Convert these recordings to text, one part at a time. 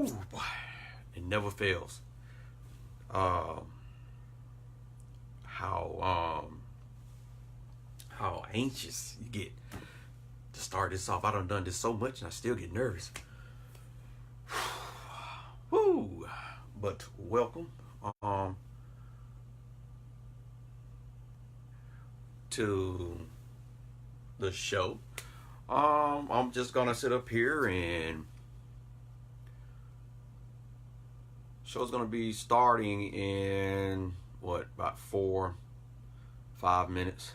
Whoo, boy, it never fails. How anxious you get to start this off. I done this so much and I still get nervous. Woo, but welcome to the show. I'm just gonna sit up here and show's gonna be starting in about 4-5 minutes.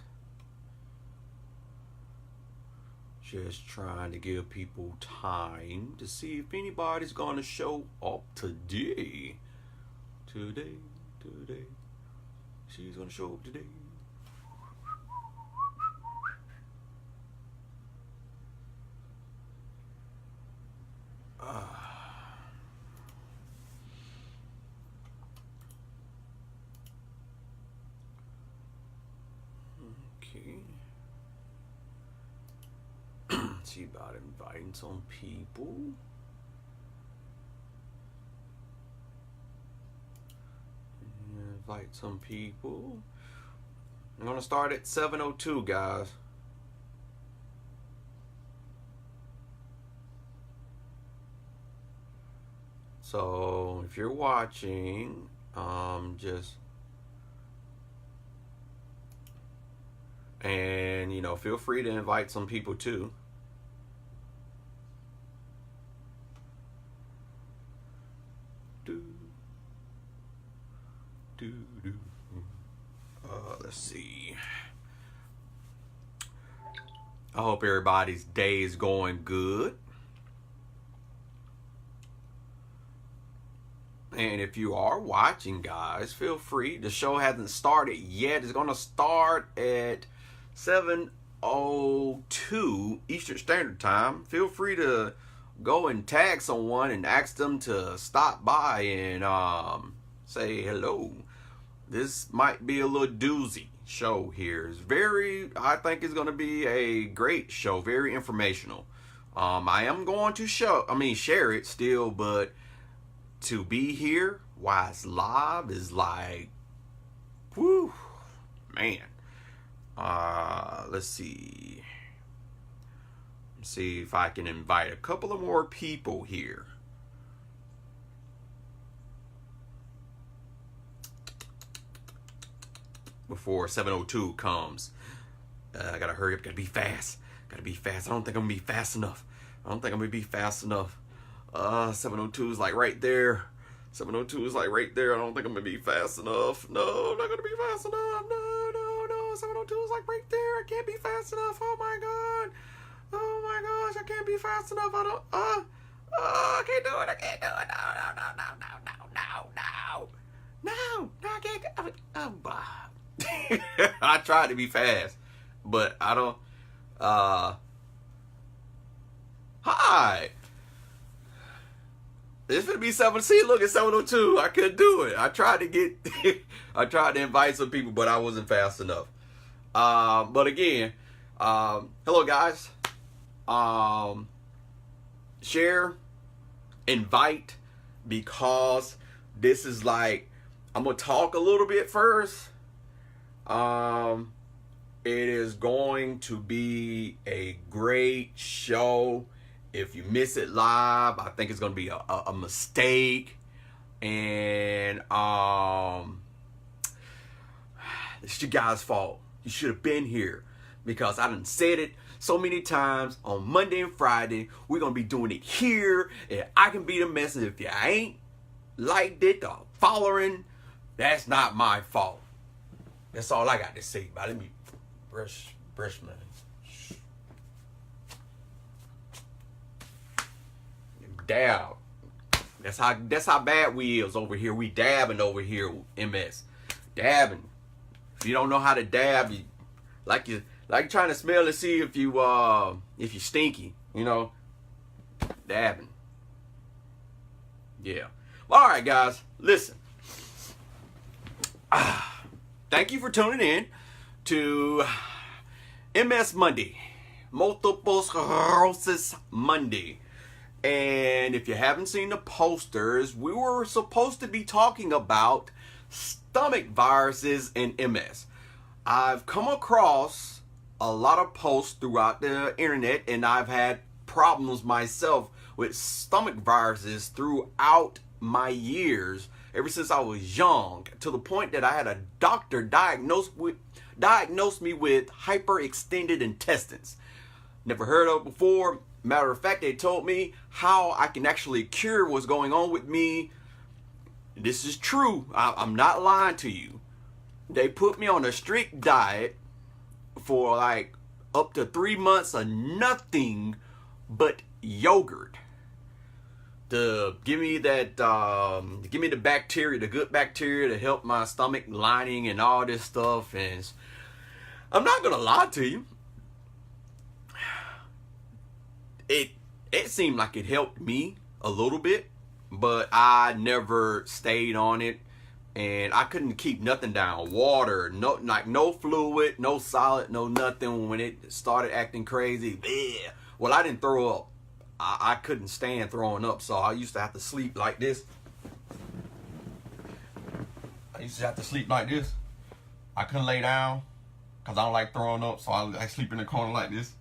Just trying to give people time to see if anybody's gonna show up today. Today. She's gonna show up today. Okay. See about inviting some people. Invite some people. I'm gonna start at 7:02, guys. So if you're watching, feel free to invite some people too. Let's see. I hope everybody's day is going good. And if you are watching, guys, feel free. The show hasn't started yet. It's going to start at 7:02 Eastern Standard Time. Feel free to go and tag someone and ask them to stop by and say hello. This might be a little doozy show here. I think it's going to be a great show. Very informational. I am going to share it still, but to be here while it's live is like, whoo, man. Let's see. See if I can invite a couple of more people here. Before 7:02 comes. I gotta hurry up, gotta be fast. I don't think I'm gonna be fast enough. 7:02 is like right there. 7:02 is like right there. I don't think I'm gonna be fast enough. No, I'm not gonna be fast enough. No. 7:02 is like right there. I can't be fast enough. Oh my god. Oh my gosh, I can't be fast enough. I can't do it. No, I can't. I tried to be fast, but I don't. Hi. This would be 7. See, look at 7:02. I couldn't do it. I tried to invite some people, but I wasn't fast enough. But again, hello guys. Share, invite, because this is like, I'm gonna talk a little bit first. It is going to be a great show. If you miss it live, I think it's gonna be a mistake. And it's your guys' fault. You should have been here, because I done said it so many times. On Monday and Friday, we're gonna be doing it here, and I can be the messenger. If you ain't liked it or following, that's not my fault. That's all I got to say about it. Let me brush my dab. That's how bad we is over here. We dabbing over here, MS. Dabbing. If you don't know how to dab, you like trying to smell to see if you stinky, dabbing. Yeah. All right, guys. Listen. Thank you for tuning in to MS Monday, Multiple Sclerosis Monday. And if you haven't seen the posters, we were supposed to be talking about stomach viruses and MS. I've come across a lot of posts throughout the internet, and I've had problems myself with stomach viruses throughout my years, ever since I was young, to the point that I had a doctor diagnose me with hyperextended intestines. Never heard of it before. Matter of fact, they told me how I can actually cure what's going on with me. This is true. I'm not lying to you. They put me on a strict diet for like up to 3 months of nothing but yogurt to give me that, give me the bacteria, the good bacteria to help my stomach lining and all this stuff. And I'm not gonna lie to you, it seemed like it helped me a little bit, but I never stayed on it, and I couldn't keep nothing down. Water, no fluid, no solid, no nothing. When it started acting crazy, bleh. Well, I didn't throw up. I couldn't stand throwing up, so I used to have to sleep like this. I couldn't lay down because I don't like throwing up, so I sleep in the corner like this.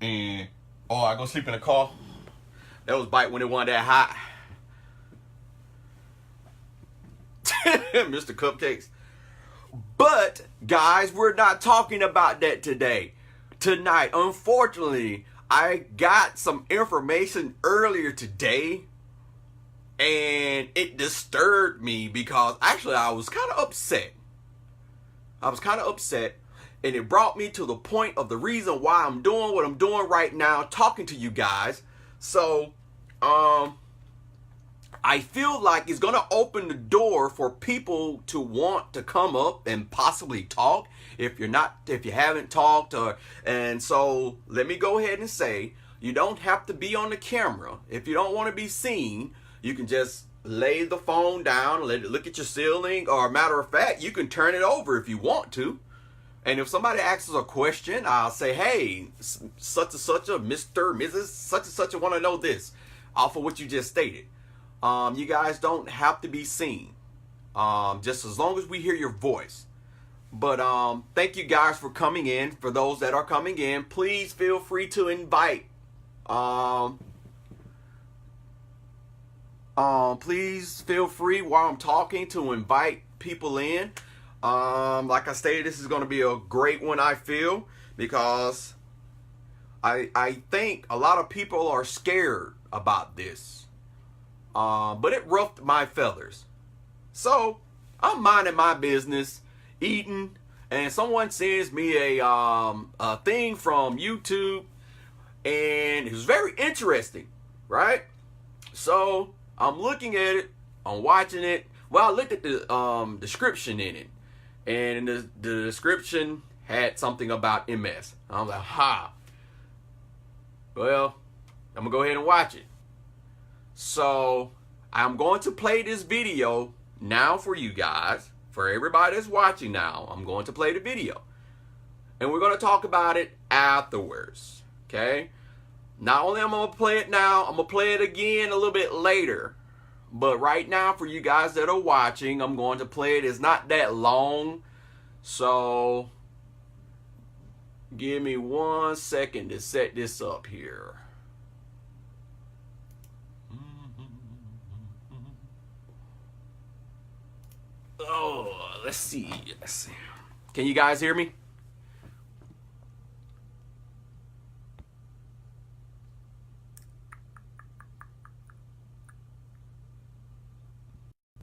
And I go sleep in the car. That was back when it wasn't that hot. Mr. Cupcakes. But guys, we're not talking about that tonight. Unfortunately, I got some information earlier today, and it disturbed me because actually I was kind of upset. And it brought me to the point of the reason why I'm doing what I'm doing right now, talking to you guys. So, I feel like it's going to open the door for people to want to come up and possibly talk if you haven't talked. And so let me go ahead and say, you don't have to be on the camera. If you don't want to be seen, you can just lay the phone down, let it look at your ceiling, or matter of fact, you can turn it over if you want to. And if somebody asks us a question, I'll say, hey, such and such a Mr. Mrs. such and such, I want to know this off of what you just stated. You guys don't have to be seen, just as long as we hear your voice. But thank you guys for coming in. For those that are coming in, please feel free to invite. Please feel free while I'm talking to invite people in. Like I stated, this is going to be a great one, I feel, because I think a lot of people are scared about this. But it ruffled my feathers. So I'm minding my business, eating, and someone sends me a thing from YouTube, and it was very interesting, right? So I'm looking at it, I'm watching it. Well, I looked at the description in it, and the description had something about MS. I was like, ha. Well, I'm gonna go ahead and watch it. So I'm going to play this video now for you guys, for everybody that's watching now. I'm going to play the video, and we're going to talk about it afterwards. Okay? Not only am I going to play it now, I'm going to play it again a little bit later. But right now, for you guys that are watching, I'm going to play it. It's not that long, so give me 1 second to set this up here. Oh, let's see. Can you guys hear me?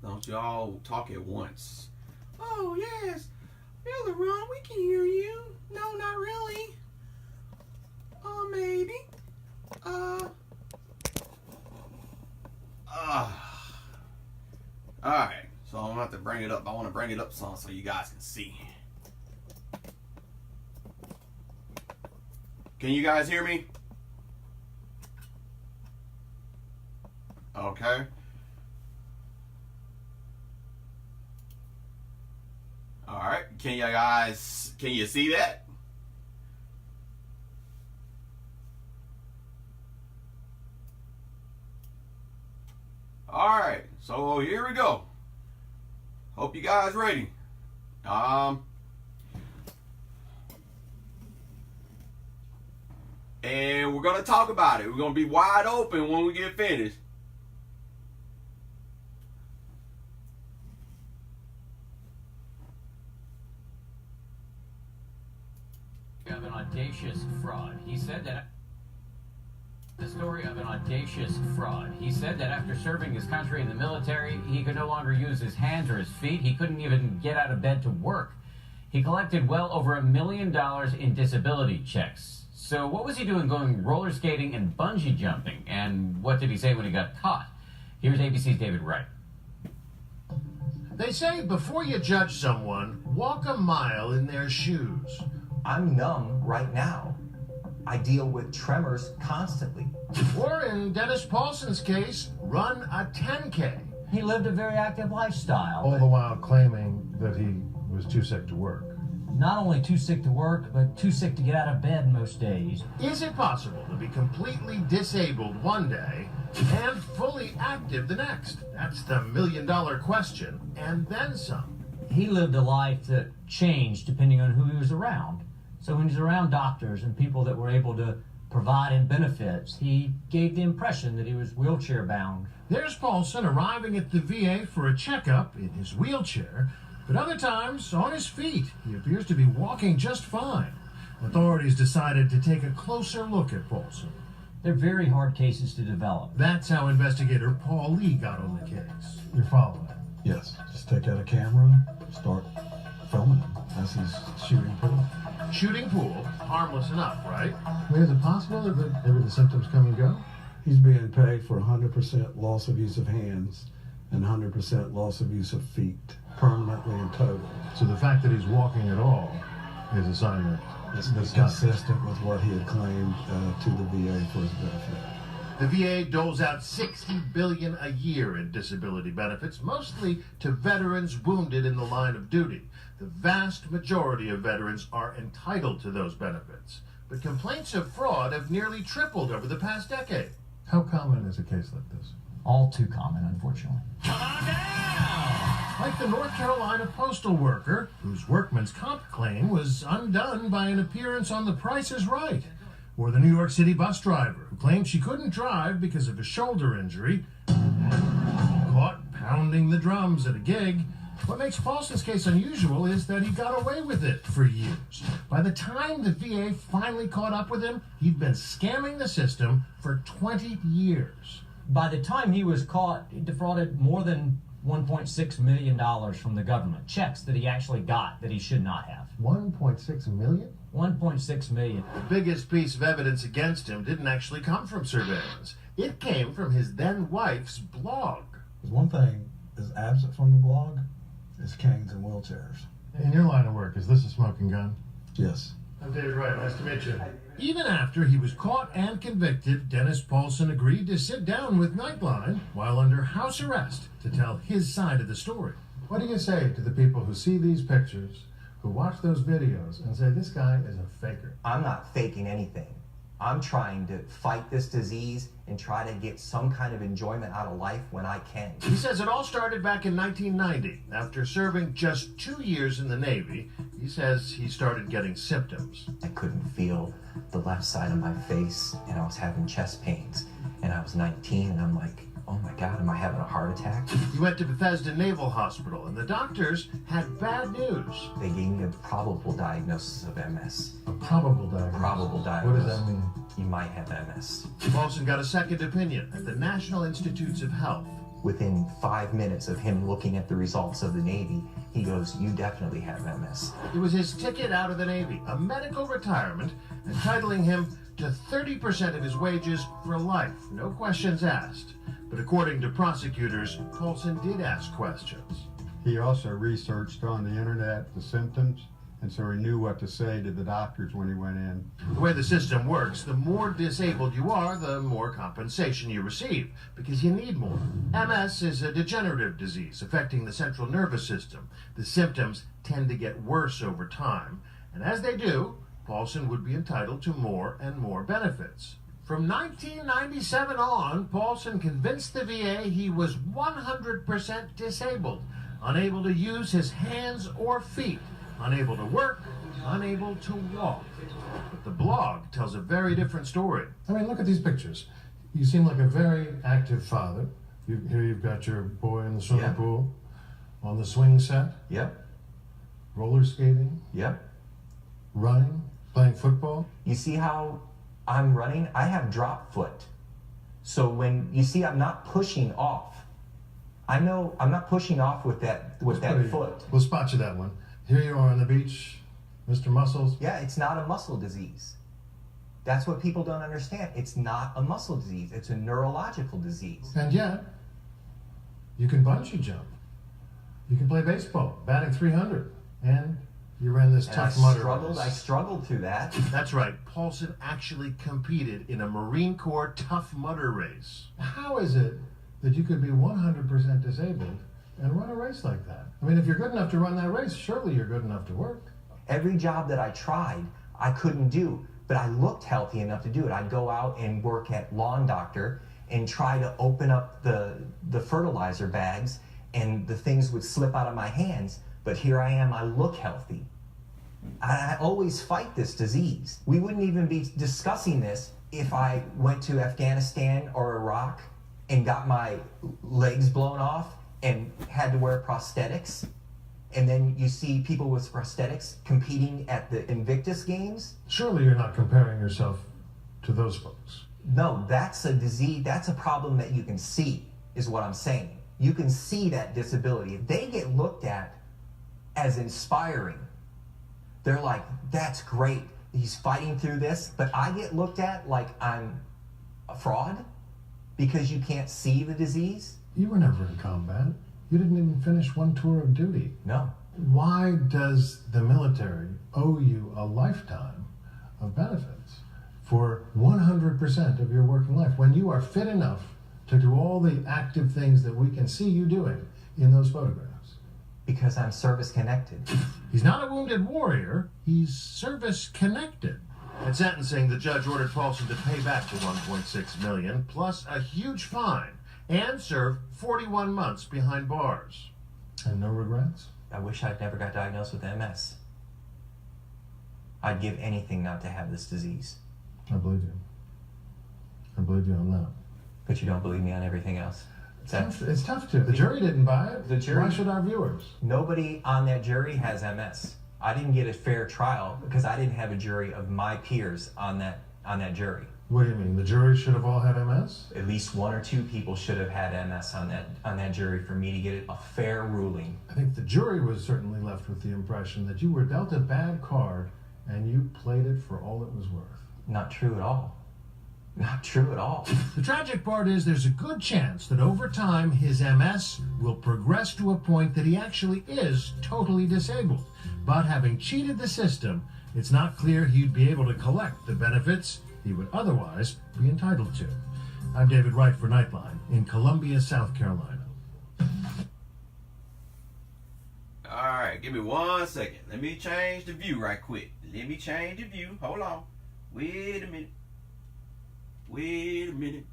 Don't y'all talk at once. Oh, yes. Really, Ron, we can hear you. No, not really. Maybe. Alright. So I'm going to have to bring it up. I want to bring it up some so you guys can see. Can you guys hear me? Okay. Alright. Can you see that? Alright, so here we go. Hope you guys ready. And we're gonna talk about it. We're gonna be wide open when we get finished. Of an audacious fraud. He said that the story of an audacious fraud. He said that after serving his country in the military, he could no longer use his hands or his feet. He couldn't even get out of bed to work. He collected well over $1 million in disability checks. So what was he doing going roller skating and bungee jumping? And what did he say when he got caught? Here's ABC's David Wright. They say before you judge someone, walk a mile in their shoes. I'm numb right now. I deal with tremors constantly. Or in Dennis Paulson's case, run a 10K. He lived a very active lifestyle. All the while claiming that he was too sick to work. Not only too sick to work, but too sick to get out of bed most days. Is it possible to be completely disabled one day and fully active the next? That's the million-dollar question, and then some. He lived a life that changed depending on who he was around. So when he was around doctors and people that were able to provide him benefits, he gave the impression that he was wheelchair bound. There's Paulson arriving at the VA for a checkup in his wheelchair, but other times on his feet. He appears to be walking just fine. Authorities decided to take a closer look at Paulson. They're very hard cases to develop. That's how investigator Paul Lee got on the case. You're following it? Yes. Just take out a camera, start filming him as he's shooting pool. Shooting pool, harmless enough, right? I mean, is it possible that maybe the symptoms come and go? He's being paid for 100% loss of use of hands and 100% loss of use of feet, permanently and total. So the fact that he's walking at all is a sign that it's consistent with what he had claimed to the VA for his benefit. The VA doles out $60 billion a year in disability benefits, mostly to veterans wounded in the line of duty. The vast majority of veterans are entitled to those benefits, but complaints of fraud have nearly tripled over the past decade. How common is a case like this? All too common, unfortunately. Come on down! Like the North Carolina postal worker, whose workman's comp claim was undone by an appearance on The Price is Right. Or the New York City bus driver, who claimed she couldn't drive because of a shoulder injury, caught pounding the drums at a gig. What makes Paulson's case unusual is that he got away with it for years. By the time the VA finally caught up with him, he'd been scamming the system for 20 years. By the time he was caught, he defrauded more than $1.6 million from the government. Checks that he actually got that he should not have. 1.6 million? 1.6 million. The biggest piece of evidence against him didn't actually come from surveillance. It came from his then-wife's blog. There's one thing is absent from the blog is canes and wheelchairs. In your line of work, is this a smoking gun? Yes. I'm David Wright. Nice to meet you. Even after he was caught and convicted, Dennis Paulson agreed to sit down with Nightline while under house arrest to tell his side of the story. What do you say to the people who see these pictures, who watch those videos, and say this guy is a faker? I'm not faking anything. I'm trying to fight this disease and try to get some kind of enjoyment out of life when I can. He says it all started back in 1990. After serving just 2 years in the Navy, he says he started getting symptoms. I couldn't feel the left side of my face, and I was having chest pains. And I was 19, and I'm like, oh my God, am I having a heart attack? He went to Bethesda Naval Hospital, and the doctors had bad news. They gave me a probable diagnosis of MS. A probable diagnosis. Probable diagnosis. What does that mean? You might have MS. Paulson got a second opinion at the National Institutes of Health. Within 5 minutes of him looking at the results of the Navy, he goes, you definitely have MS. It was his ticket out of the Navy, a medical retirement, entitling him to 30% of his wages for life, no questions asked. But according to prosecutors, Paulson did ask questions. He also researched on the internet the symptoms, and so he knew what to say to the doctors when he went in. The way the system works, the more disabled you are, the more compensation you receive, because you need more. MS is a degenerative disease affecting the central nervous system. The symptoms tend to get worse over time, and as they do, Paulson would be entitled to more and more benefits. From 1997 on, Paulson convinced the VA he was 100% disabled, unable to use his hands or feet, unable to work, unable to walk. But the blog tells a very different story. I mean, look at these pictures. You seem like a very active father. Here you've got your boy in the swimming pool, on the swing set. Yep. Roller skating. Yep. Running, playing football. You see how I'm running? I have drop foot. So when you see I'm not pushing off, I know I'm not pushing off with that foot. We'll spot you that one. Here you are on the beach, Mr. Muscles. Yeah, it's not a muscle disease. That's what people don't understand. It's not a muscle disease. It's a neurological disease. And yet, you can bungee jump. You can play baseball, batting 300. And you ran this tough mudder race. I struggled through that. That's right. Paulson actually competed in a Marine Corps Tough Mudder race. How is it that you could be 100% disabled and run a race like that? I mean, if you're good enough to run that race, surely you're good enough to work. Every job that I tried, I couldn't do, but I looked healthy enough to do it. I'd go out and work at Lawn Doctor and try to open up the fertilizer bags, and the things would slip out of my hands. But here I am, I look healthy. I always fight this disease. We wouldn't even be discussing this if I went to Afghanistan or Iraq and got my legs blown off and had to wear prosthetics. And then you see people with prosthetics competing at the Invictus Games. Surely you're not comparing yourself to those folks. No, that's a disease, that's a problem that you can see, is what I'm saying. You can see that disability. They get looked at as inspiring. They're like, that's great, he's fighting through this, but I get looked at like I'm a fraud because you can't see the disease. You were never in combat. You didn't even finish one tour of duty. No. Why does the military owe you a lifetime of benefits for 100% of your working life when you are fit enough to do all the active things that we can see you doing in those photographs? Because I'm service-connected. He's not a wounded warrior, he's service-connected. At sentencing, the judge ordered Paulson to pay back the $1.6 million, plus a huge fine, and serve 41 months behind bars. And no regrets? I wish I'd never got diagnosed with MS. I'd give anything not to have this disease. I believe you. I believe you on that. But you don't believe me on everything else. It's tough to. The jury didn't buy it. The jury, why should our viewers? Nobody on that jury has MS. I didn't get a fair trial because I didn't have a jury of my peers on that jury. What do you mean? The jury should have all had MS? At least one or two people should have had MS on that jury for me to get a fair ruling. I think the jury was certainly left with the impression that you were dealt a bad card and you played it for all it was worth. Not true at all. Not true at all. The tragic part is there's a good chance that over time his MS will progress to a point that he actually is totally disabled. But having cheated the system, it's not clear he'd be able to collect the benefits he would otherwise be entitled to. I'm David Wright for Nightline in Columbia, South Carolina. All right, give me 1 second. Let me change the view right quick. Let me change the view. Hold on. Wait a minute. Wait a minute.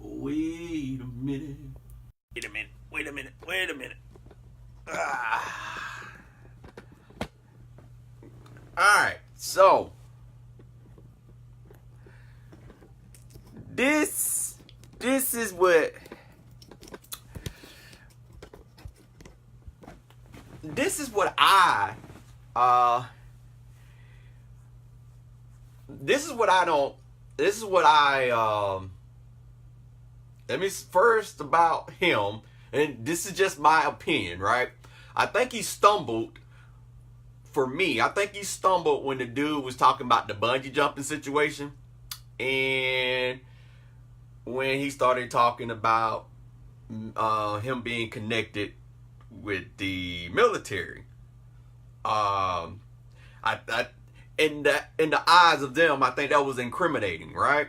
Wait a minute. Wait a minute. Wait a minute. Wait a minute. Alright, so this is what let me first about him, and this is just my opinion, right? I think he stumbled. For me, I think he stumbled when the dude was talking about the bungee jumping situation, and when he started talking about him being connected with the military. In the eyes of them, I think that was incriminating, right?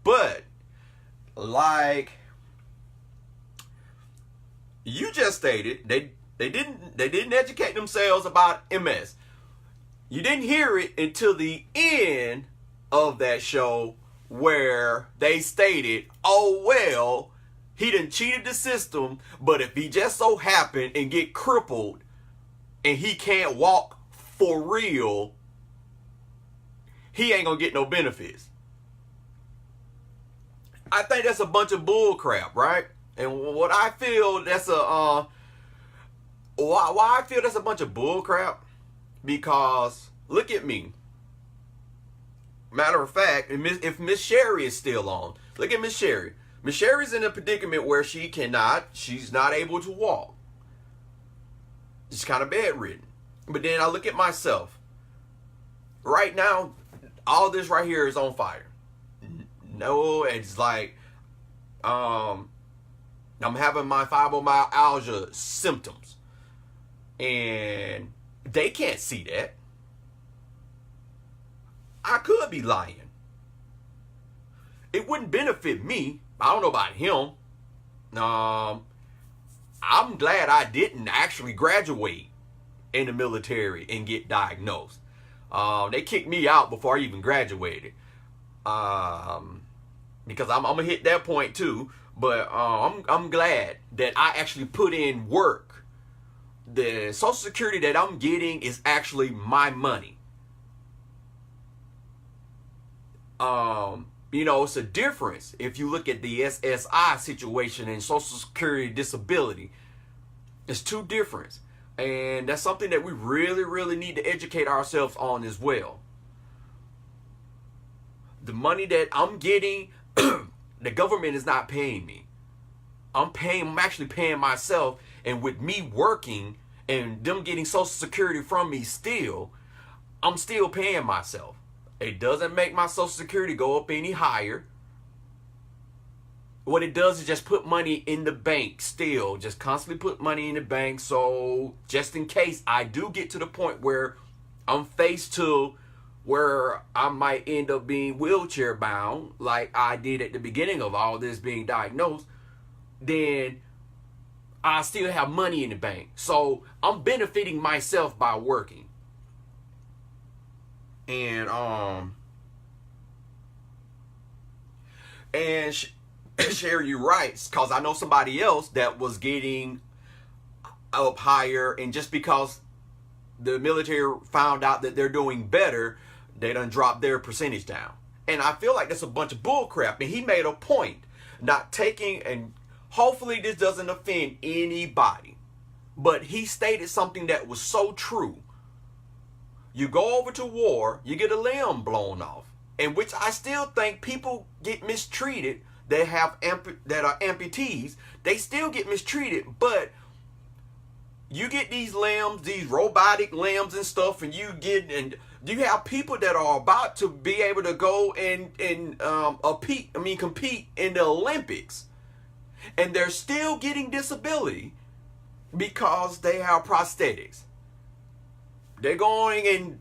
But like you just stated, they didn't educate themselves about MS. You didn't hear it until the end of that show where they stated, oh, well, he done cheated the system, but if he just so happened and get crippled and he can't walk for real, he ain't gonna get no benefits. I think that's a bunch of bull crap, right? And what I feel that's why I feel that's a bunch of bull crap, because look at me. Matter of fact, if Miss Sherry is still on, look at Miss Sherry. Miss Sherry's in a predicament where she's not able to walk. She's kind of bedridden. But then I look at myself. Right now, all this right here is on fire. No, it's like, I'm having my fibromyalgia symptoms. And they can't see that. I could be lying. It wouldn't benefit me. I don't know about him. I'm glad I didn't actually graduate in the military and get diagnosed. They kicked me out before I even graduated. Because I'm gonna hit that point too. But I'm glad that I actually put in work. The Social Security that I'm getting is actually my money. You know, it's a difference if you look at the SSI situation and Social Security disability. It's two different. And that's something that we really, really need to educate ourselves on as well. The money that I'm getting, the government is not paying me. I'm actually paying myself, and with me working and them getting Social Security from me still, I'm still paying myself. It doesn't make my Social Security go up any higher. What it does is just put money in the bank still. Just constantly put money in the bank. So just in case I do get to the point where I'm faced to where I might end up being wheelchair bound, like I did at the beginning of all this being diagnosed, then I still have money in the bank. So I'm benefiting myself by working. And Sherry, you're right, because I know somebody else that was getting up higher, and just because the military found out that they're doing better, they done dropped their percentage down. And I feel like that's a bunch of bull crap. And he made a point, not taking, and hopefully this doesn't offend anybody, but he stated something that was so true. You go over to war, you get a limb blown off, in which I still think people get mistreated that are amputees. They still get mistreated, but you get these limbs, these robotic limbs and stuff, and you have people that are about to be able to go and compete in the Olympics, and they're still getting disability because they have prosthetics. They're going and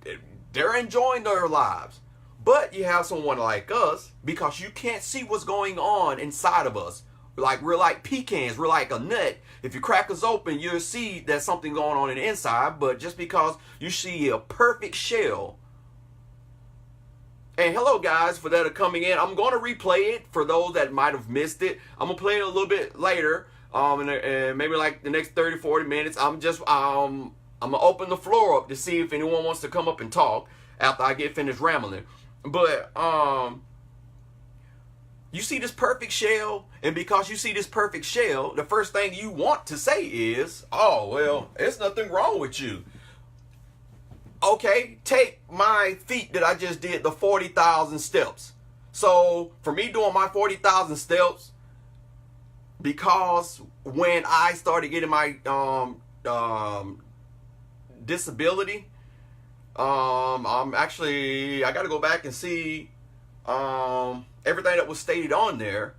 they're enjoying their lives. But you have someone like us, because you can't see what's going on inside of us. Like, we're like pecans, we're like a nut. If you crack us open, you'll see there's something going on in the inside. But just because you see a perfect shell. And hello guys, for that are coming in, I'm going to replay it for those that might have missed it. I'm going to play it a little bit later, and maybe like the next 30-40 minutes. I'm going to open the floor up to see if anyone wants to come up and talk after I get finished rambling. But you see this perfect shell, and because you see this perfect shell, the first thing you want to say is, oh, well, there's nothing wrong with you. Okay, take my feat that I just did, the 40,000 steps. So for me doing my 40,000 steps, because when I started getting my disability, I got to go back and see everything that was stated on there.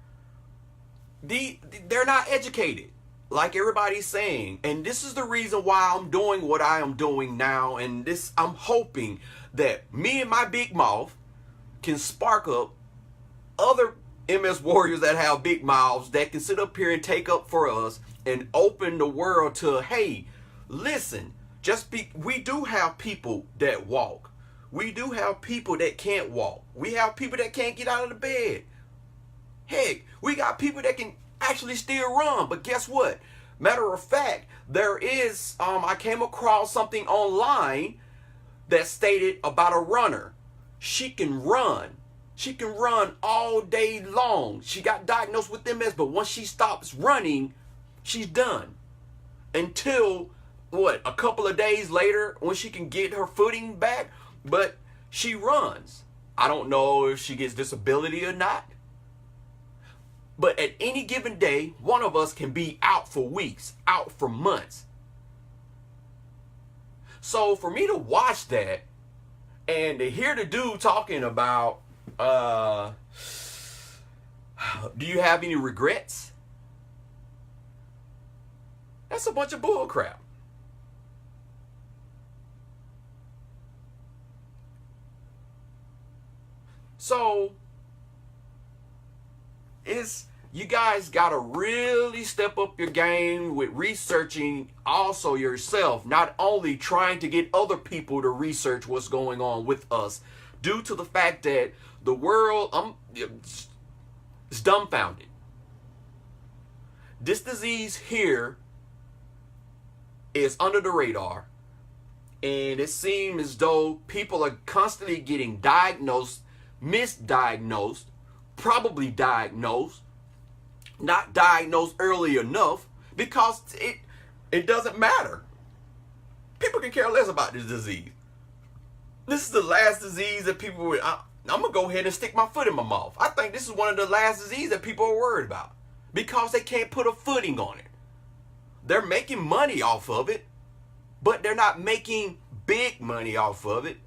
They're not educated like everybody's saying, and this is the reason why I'm doing what I am doing now. And this, I'm hoping that me and my big mouth can spark up other MS warriors that have big mouths that can sit up here and take up for us and open the world to, hey, listen, we do have people that walk. We do have people that can't walk. We have people that can't get out of the bed. Heck, we got people that can actually still run. But guess what? Matter of fact, there is, I came across something online that stated about a runner. She can run. She can run all day long. She got diagnosed with MS, but once she stops running, she's done. Until, a couple of days later when she can get her footing back, but she runs. I don't know if she gets disability or not. But at any given day, one of us can be out for weeks, out for months. So for me to watch that and to hear the dude talking about, do you have any regrets? That's a bunch of bull crap. So you guys gotta really step up your game with researching also yourself, not only trying to get other people to research what's going on with us, due to the fact that the world is dumbfounded. This disease here is under the radar, and it seems as though people are constantly getting diagnosed, misdiagnosed, probably diagnosed, not diagnosed early enough, because it doesn't matter. People can care less about this disease. This is the last disease that people would, I'm going to go ahead and stick my foot in my mouth. I think this is one of the last diseases that people are worried about because they can't put a footing on it. They're making money off of it, but they're not making big money off of it.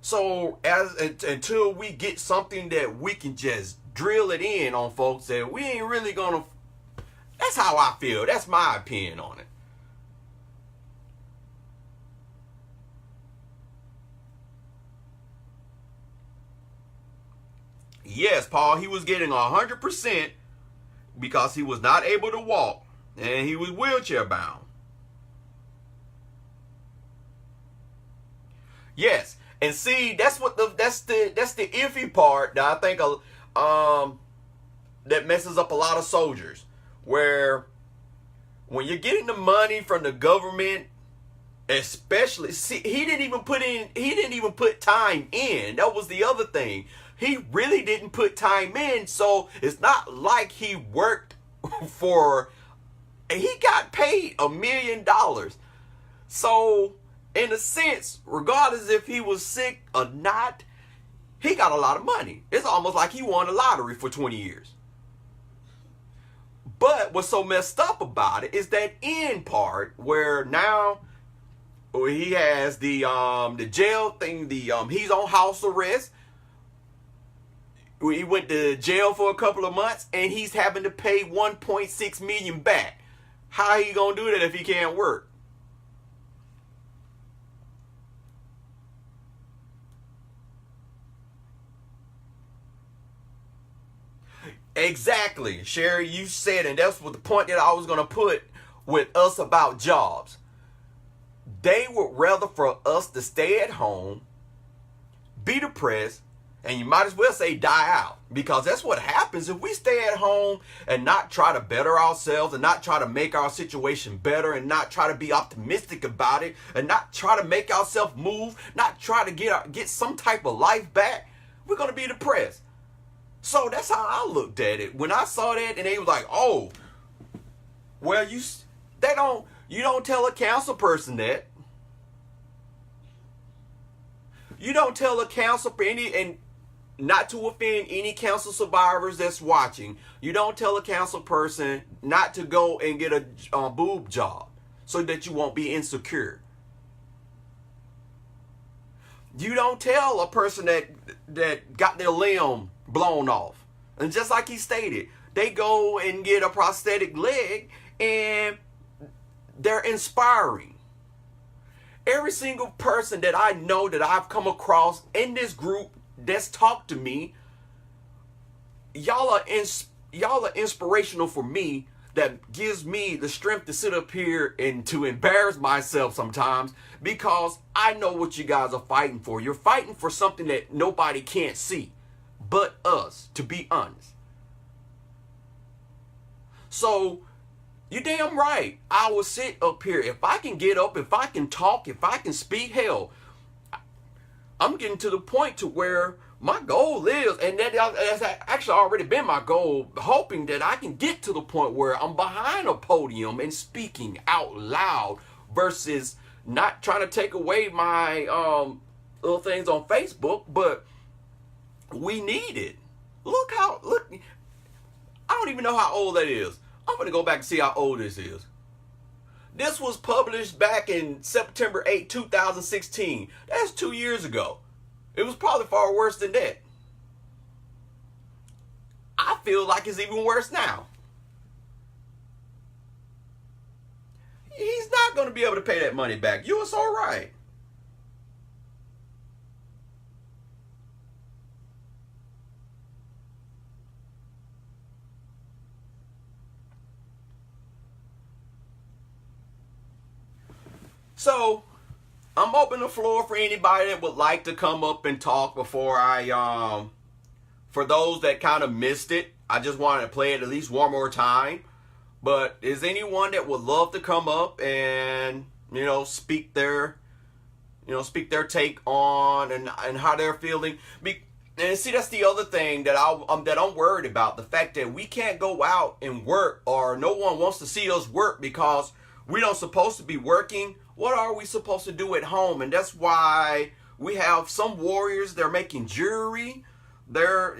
So until we get something that we can just drill it in on folks, that we ain't really gonna. That's how I feel. That's my opinion on it. Yes, Paul, he was getting 100% because he was not able to walk and he was wheelchair bound. Yes. And see, that's the iffy part that I think that messes up a lot of soldiers. Where when you're getting the money from the government, especially, see, he didn't even put time in. That was the other thing. He really didn't put time in, so it's not like he worked he got paid $1 million. So in a sense, regardless if he was sick or not, he got a lot of money. It's almost like he won the lottery for 20 years. But what's so messed up about it is that end part where now he has the jail thing, he's on house arrest. He went to jail for a couple of months and he's having to pay $1.6 million back. How he gonna do that if he can't work? Exactly, Sherry, you said, and that's what the point that I was going to put with us about jobs. They would rather for us to stay at home, be depressed, and you might as well say die out. Because that's what happens if we stay at home and not try to better ourselves and not try to make our situation better and not try to be optimistic about it and not try to make ourselves move, not try to get some type of life back. We're going to be depressed. So that's how I looked at it. When I saw that and they was like, oh, well, you don't tell a council person that. You don't tell a council and not to offend any council survivors that's watching. You don't tell a council person not to go and get a boob job so that you won't be insecure. You don't tell a person that got their limb blown off. And just like he stated, they go and get a prosthetic leg and they're inspiring. Every single person that I know that I've come across in this group that's talked to me, y'all are inspirational for me that gives me the strength to sit up here and to embarrass myself sometimes, because I know what you guys are fighting for. You're fighting for something that nobody can't see but us, to be honest. So you damn right, I will sit up here. If I can get up, if I can talk, if I can speak, hell, I'm getting to the point to where my goal is, and that has actually already been my goal, hoping that I can get to the point where I'm behind a podium and speaking out loud versus not trying to take away my little things on Facebook, but we need it. Look, I don't even know how old that is. I'm going to go back and see how old this is. This was published back in September 8, 2016. That's 2 years ago. It was probably far worse than that. I feel like it's even worse now. He's not going to be able to pay that money back. You were so right. So, I'm open the floor for anybody that would like to come up and talk before I, for those that kind of missed it, I just wanted to play it at least one more time. But is anyone that would love to come up and, speak their take on and how they're feeling? And see, that's the other thing that I'm worried about. The fact that we can't go out and work, or no one wants to see us work because we don't supposed to be working. What are we supposed to do at home? And that's why we have some warriors. They're making jewelry. They're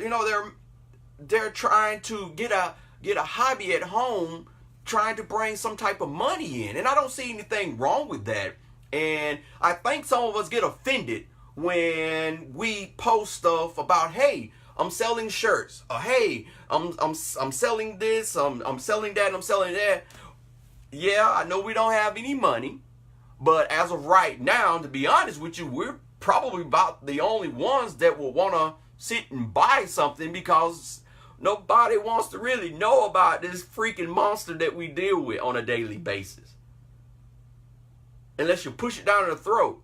trying to get a hobby at home, trying to bring some type of money in. And I don't see anything wrong with that. And I think some of us get offended when we post stuff about, hey, I'm selling shirts. Or, hey, I'm selling this. I'm selling that. I'm selling that. Yeah, I know we don't have any money. But as of right now, to be honest with you, we're probably about the only ones that will want to sit and buy something, because nobody wants to really know about this freaking monster that we deal with on a daily basis. Unless you push it down their throat.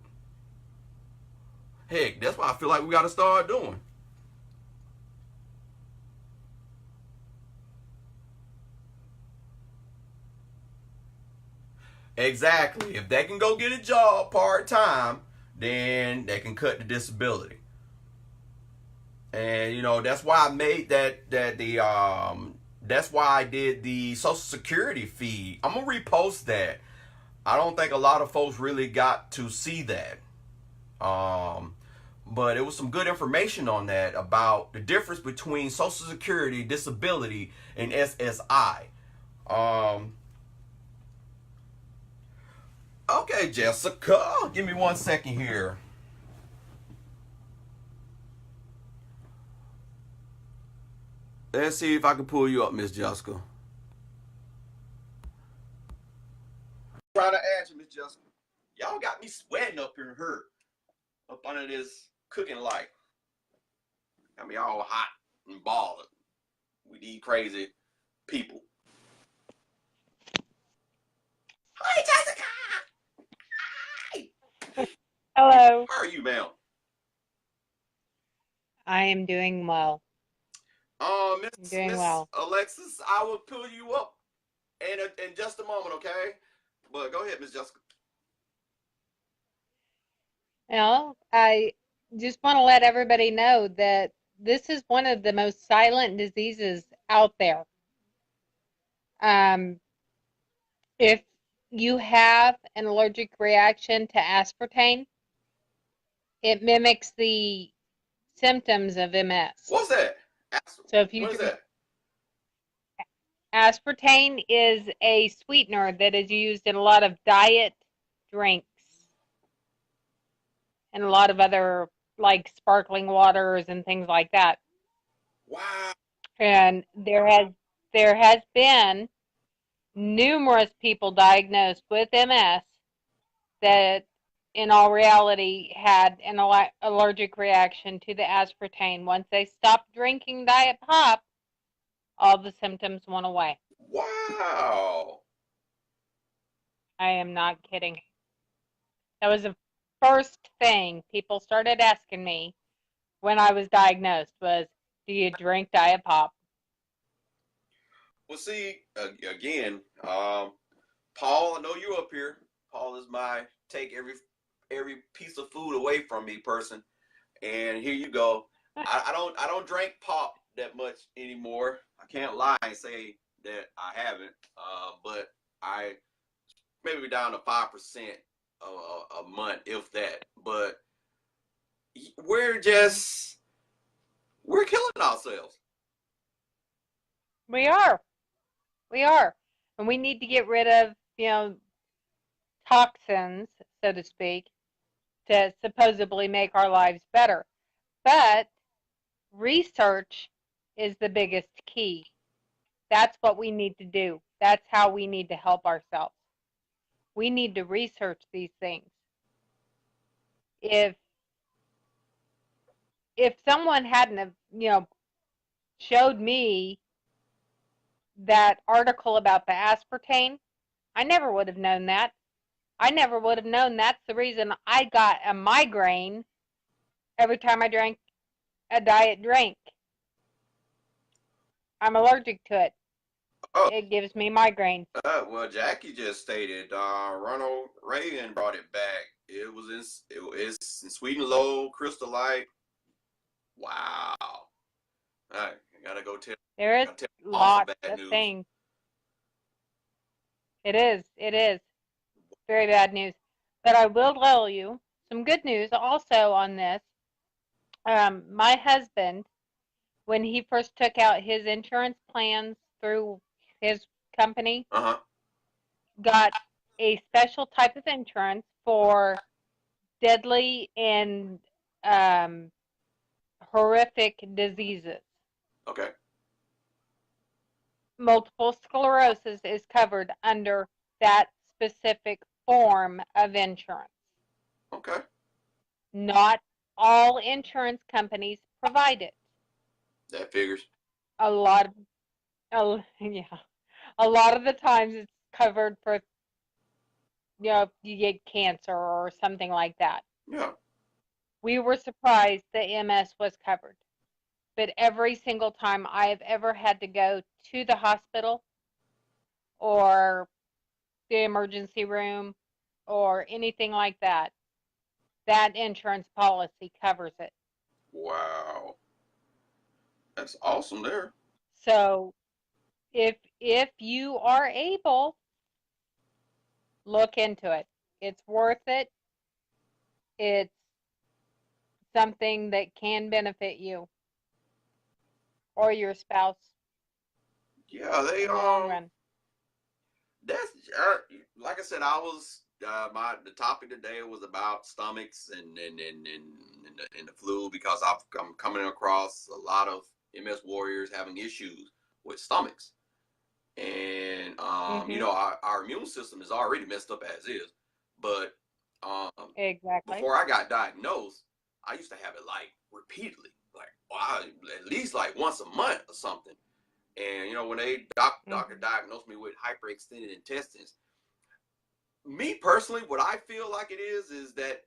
Heck, that's what I feel like we got to start doing. Exactly. If they can go get a job part-time, then they can cut the disability. And that's why I made that's why I did the Social Security feed. I'm gonna repost that. I don't think a lot of folks really got to see that. But it was some good information on that about the difference between Social Security, disability, and SSI. Okay, Jessica, give me 1 second here. Let's see if I can pull you up, Miss Jessica. Trying to answer, Miss Jessica. Y'all got me sweating up here, hurt up under this cooking light. Got me all hot and bothered. We need crazy people. Hi, Jessica. Hello. How are you, ma'am? I am doing well. Miss Well. Alexis, I will pull you up in just a moment, okay? But go ahead, Miss Jessica. Well, I just want to let everybody know that this is one of the most silent diseases out there. If you have an allergic reaction to aspartame, it mimics the symptoms of MS. What's that? So if you what is that? Aspartame is a sweetener that is used in a lot of diet drinks and a lot of other, like, sparkling waters and things like that. Wow. And there has been numerous people diagnosed with MS that in all reality had an allergic reaction to the aspartame. Once they stopped drinking diet pop, all the symptoms went away. Wow. I am not kidding. That was the first thing people started asking me when I was diagnosed was, do you drink Diet Pop? Well, see, again, Paul, I know you up here. Paul is my take every piece of food away from me person. And here you go. I don't drink pop that much anymore. I can't lie and say that I haven't. But I maybe down to 5% a month, if that. But we're just we're killing ourselves. We are. We are. And we need to get rid of, toxins, so to speak, to supposedly make our lives better. But research is the biggest key. That's what we need to do. That's how we need to help ourselves. We need to research these things. If someone hadn't have, showed me that article about the aspartame, I never would have known that. I never would have known that's the reason I got a migraine every time I drank a diet drink. I'm allergic to it. Oh, It gives me migraines. well, Jackie just stated Ronald Reagan brought it back. It's in sweet and low, crystal light. Wow. All right, I gotta go tell. There is Gotta tell Paul some lots bad of news. things. It is. It is. Very bad news. But I will tell you some good news also on this. My husband, when he first took out his insurance plans through his company, got a special type of insurance for deadly and horrific diseases. Okay. Multiple sclerosis is covered under that specific form of insurance. Okay. Not all insurance companies provide it. That figures. A lot of, yeah, a lot of the times it's covered for, if you get cancer or something like that. Yeah. We were surprised that MS was covered. But every single time I have ever had to go to the hospital or the emergency room or anything like that, that insurance policy covers it. Wow. That's awesome there. So if you are able, look into it. It's worth it. It's something that can benefit you or your spouse Yeah, they in the long run. That's like I said. I was the topic today was about stomachs and the flu because I'm coming across a lot of MS warriors having issues with stomachs, and our immune system is already messed up as is. But Exactly. before I got diagnosed, I used to have it like repeatedly, like at least like once a month or something. And when they doctor diagnosed me with hyperextended intestines, me personally, what I feel like it is that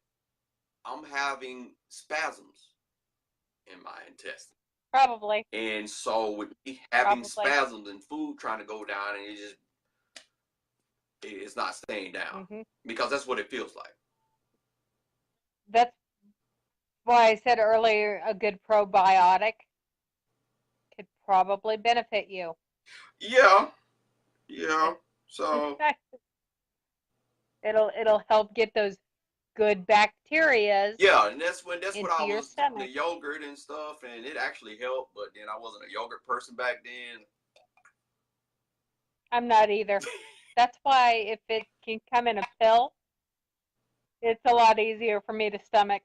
I'm having spasms in my intestine. Probably. And so with me having spasms and food trying to go down, and it's not staying down because that's what it feels like. That's why I said earlier a good probiotic could probably benefit you. Yeah. So it'll help get those good bacteria. Yeah, and that's what I your was stomach. the yogurt and stuff, and it actually helped. But then I wasn't a yogurt person back then. I'm not either. That's why if it can come in a pill, it's a lot easier for me to stomach.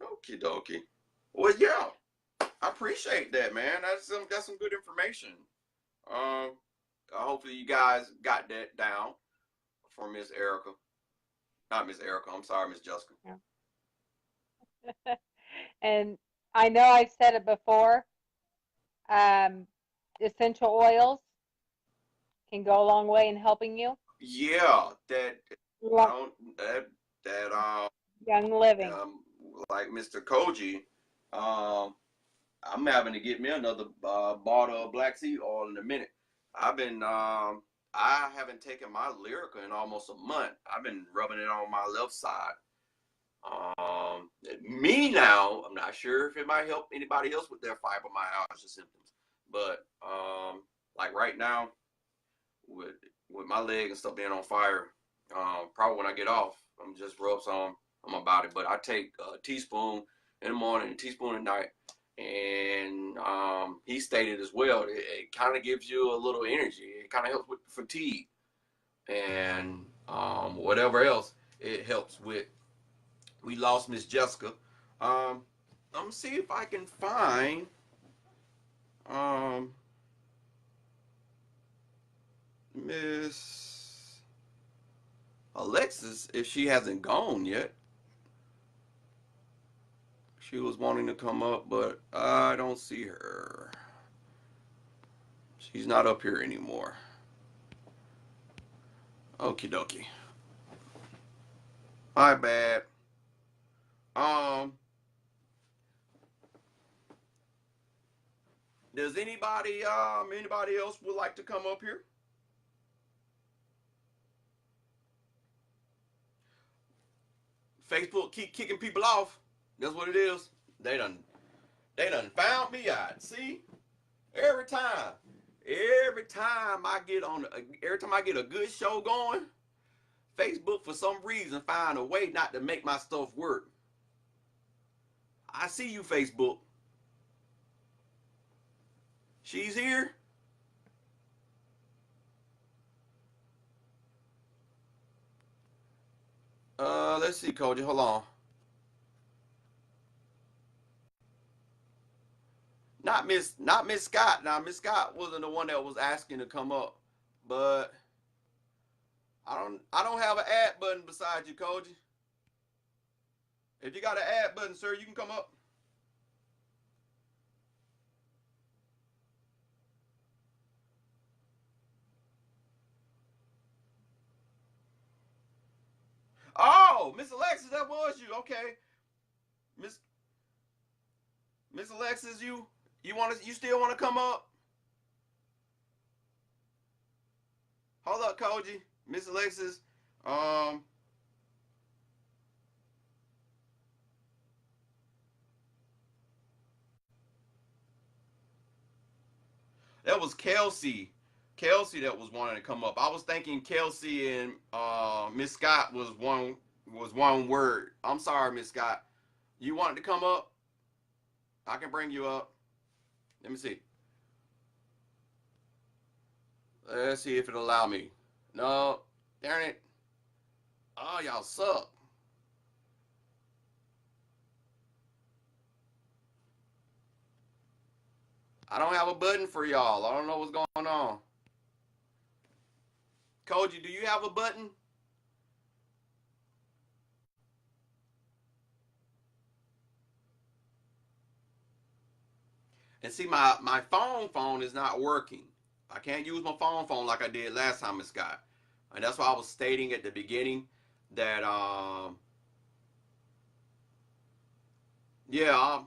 Okie dokie. Well, yeah, I appreciate that, man. That's some good information. Hopefully you guys got that down for Miss Erica. Not Miss Erica. I'm sorry, Miss Jessica. Yeah. And I know I've said it before, Essential oils can go a long way in helping you. Yeah, that I don't that Young Living. like Mr. Koji, I'm having to get me another bottle of black seed oil in a minute. I haven't taken my Lyrica in almost a month. I've been rubbing it on my left side. Me now, I'm not sure if it might help anybody else with their fibromyalgia symptoms, but like right now, with my leg and stuff being on fire, probably when I get off, I'm just rub some on my body. But I take a teaspoon in the morning, a teaspoon at night, and he stated as well, it kind of gives you a little energy. It kind of helps with fatigue and whatever else it helps with. We lost Miss Jessica. I'm gonna see if I can find Miss Alexis if she hasn't gone yet. She was wanting to come up, but I don't see her. She's not up here anymore. Okie dokie. My bad. Does anybody else would like to come up here? Facebook keep kicking people off. That's what it is. They done found me out. See? Every time I get a good show going, Facebook for some reason find a way not to make my stuff work. I see you, Facebook. She's here. Let's see, Koji. Hold on. Not Miss Scott. Now, Miss Scott wasn't the one that was asking to come up, but I don't have an add button beside you, Koji. If you got an add button, sir, you can come up. Oh, Miss Alexis, that was you. Okay, Miss Alexis, you still want to come up? Hold up, Koji. Miss Alexis, that was Kelsey. Kelsey that was wanting to come up. I was thinking Kelsey and Miss Scott was one word. I'm sorry, Miss Scott. You wanted to come up? I can bring you up. Let me see. Let's see if it'll allow me. No, darn it. Oh, y'all suck. I don't have a button for y'all. I don't know what's going on. Koji, do you have a button? And see, my phone is not working. I can't use my phone like I did last time, Miss Scott. And that's why I was stating at the beginning that, yeah,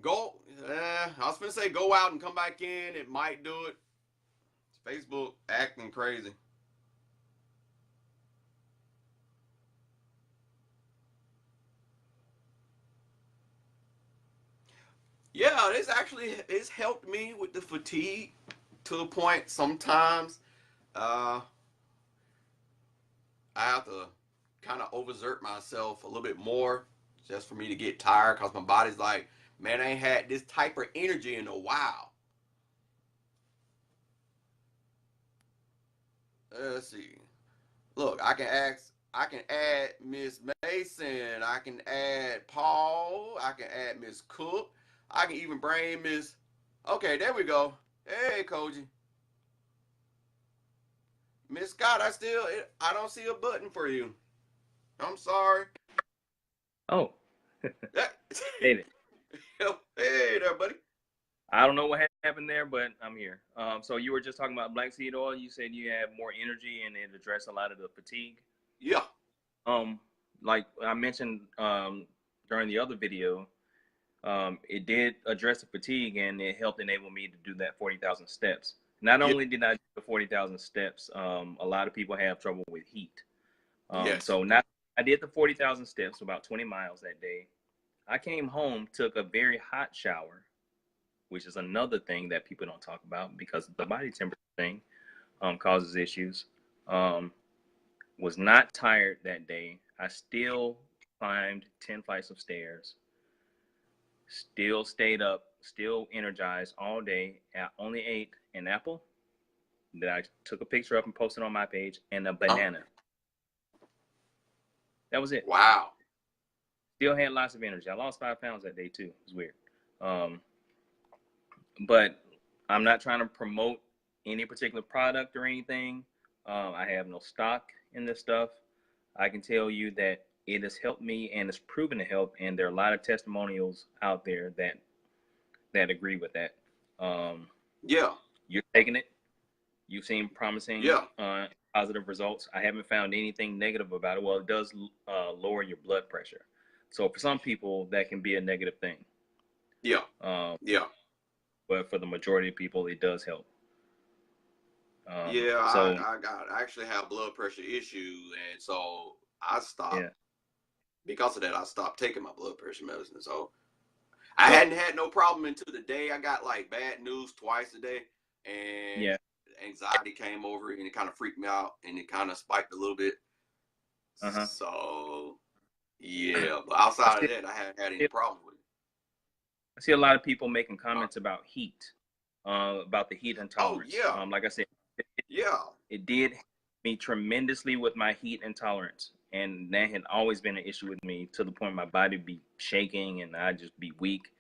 go. I was gonna say go out and come back in. It might do it. It's Facebook acting crazy. Yeah, it's helped me with the fatigue to a point. Sometimes I have to kind of overexert myself a little bit more just for me to get tired because my body's like, man, I ain't had this type of energy in a while. Let's see. Look, I can add Miss Mason. I can add Paul. I can add Miss Cook. I can even bring Miss. Okay, there we go. Hey, Koji. Miss Scott, I don't see a button for you. I'm sorry. Oh. Hey there. Hey there, buddy. I don't know what happened there, but I'm here. So you were just talking about black seed oil. You said you have more energy and it addressed a lot of the fatigue. Yeah. Like I mentioned during the other video, it did address the fatigue and it helped enable me to do that 40,000 steps. Not only did I do the 40,000 steps, a lot of people have trouble with heat. Yes. So I did the 40,000 steps, about 20 miles that day. I came home, took a very hot shower, which is another thing that people don't talk about because the body temperature thing causes issues. Was not tired that day. I still climbed 10 flights of stairs, still stayed up, still energized all day. I only ate an apple that I took a picture of and posted on my page and a banana. That was it. Wow. Still had lots of energy. I lost 5 pounds that day too. It was weird. But I'm not trying to promote any particular product or anything. I have no stock in this stuff. I can tell you that it has helped me and it's proven to help. And there are a lot of testimonials out there that agree with that. Yeah. You're taking it. You've seen promising, Yeah. positive results. I haven't found anything negative about it. Well, it does lower your blood pressure. So for some people, that can be a negative thing. Yeah. Yeah. But for the majority of people, it does help. Yeah, So I actually have blood pressure issues, and so I stopped. yeah. Because of that, I stopped taking my blood pressure medicine. So I hadn't had no problem until the day I got like bad news twice a day, and Yeah. anxiety came over and it kind of freaked me out and it kind of spiked a little bit. So yeah, but outside of that, I haven't had any problems with it. I see a lot of people making comments about heat, about the heat intolerance. Oh yeah. Like I said, Yeah. it did help me tremendously with my heat intolerance, and that had always been an issue with me to the point my body would be shaking and I'd just be weak.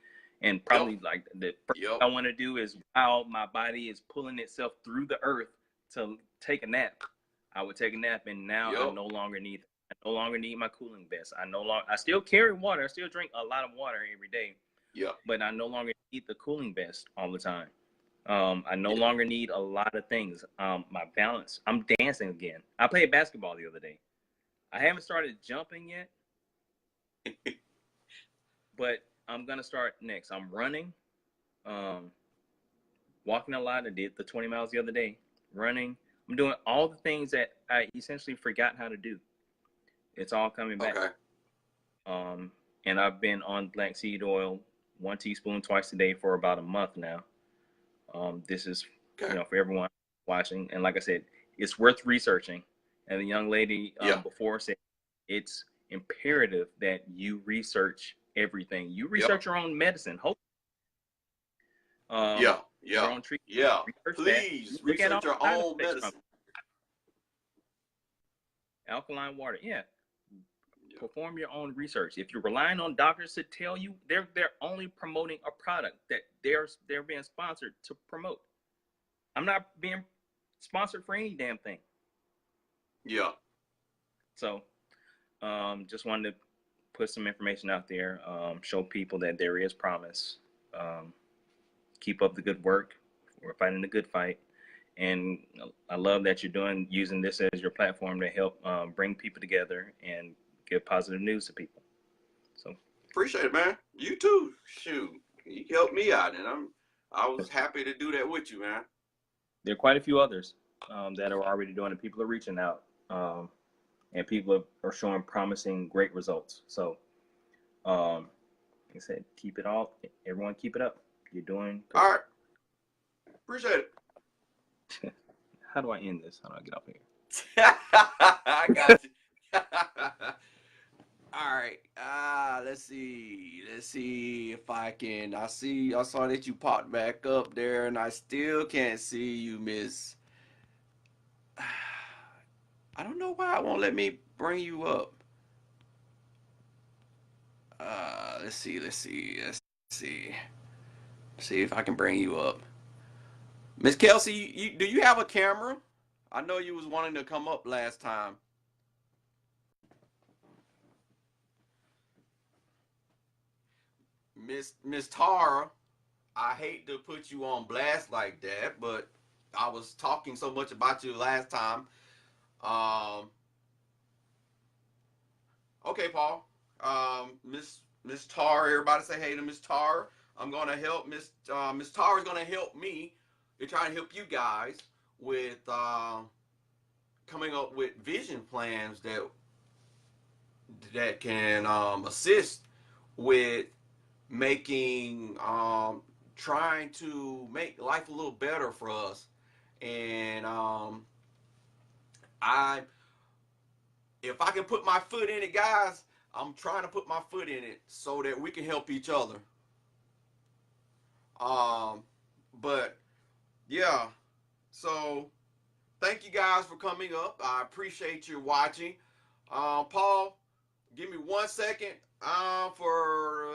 And probably like the first thing I want to do is while my body is pulling itself through the earth to take a nap, I would take a nap, and now I no longer need my cooling vest. I still carry water. I still drink a lot of water every day. Yeah. But I no longer need the cooling vest all the time. I no longer need a lot of things. My balance. I'm dancing again. I played basketball the other day. I haven't started jumping yet, but I'm gonna start next. I'm running, walking a lot. I did the 20 miles the other day. Running. I'm doing all the things that I essentially forgot how to do. It's all coming back. Okay. And I've been on black seed oil, 1 teaspoon twice a day for about a month now. This is, for everyone watching. And like I said, it's worth researching. And the young lady before said it's imperative that you research everything. You research your own medicine. Hope. Your own treatment. Yeah. Please research your own medicine. Alkaline water. Yeah. Perform your own research. If you're relying on doctors to tell you, they're only promoting a product that they're being sponsored to promote. I'm not being sponsored for any damn thing. Yeah. So, just wanted to put some information out there, show people that there is promise. Keep up the good work. We're fighting the good fight. And I love that you're using this as your platform to help bring people together and give positive news to people. So appreciate it, man. You too. Shoot, you helped me out, and I was happy to do that with you, man. There are quite a few others that are already doing it. People are reaching out, and people are showing promising, great results. So, like I said, everyone keep it up. You're doing good. All right. Appreciate it. How do I end this? How do I get off here? I got you. All right. Let's see if I can. I saw that you popped back up there, and I still can't see you, Miss. I don't know why it won't let me bring you up. Let's see if I can bring you up. Miss Kelsey, do you have a camera? I know you was wanting to come up last time. Miss Tara, I hate to put you on blast like that, but I was talking so much about you last time. Okay, Paul. Miss Tar, everybody say hey to Miss Tar. I'm gonna help Miss Tar is gonna help me. They're trying to help you guys with coming up with vision plans that can assist with making trying to make life a little better for us. And if I can put my foot in it, guys, I'm trying to put my foot in it so that we can help each other. But yeah, so thank you guys for coming up. I appreciate you watching. Paul, give me 1 second for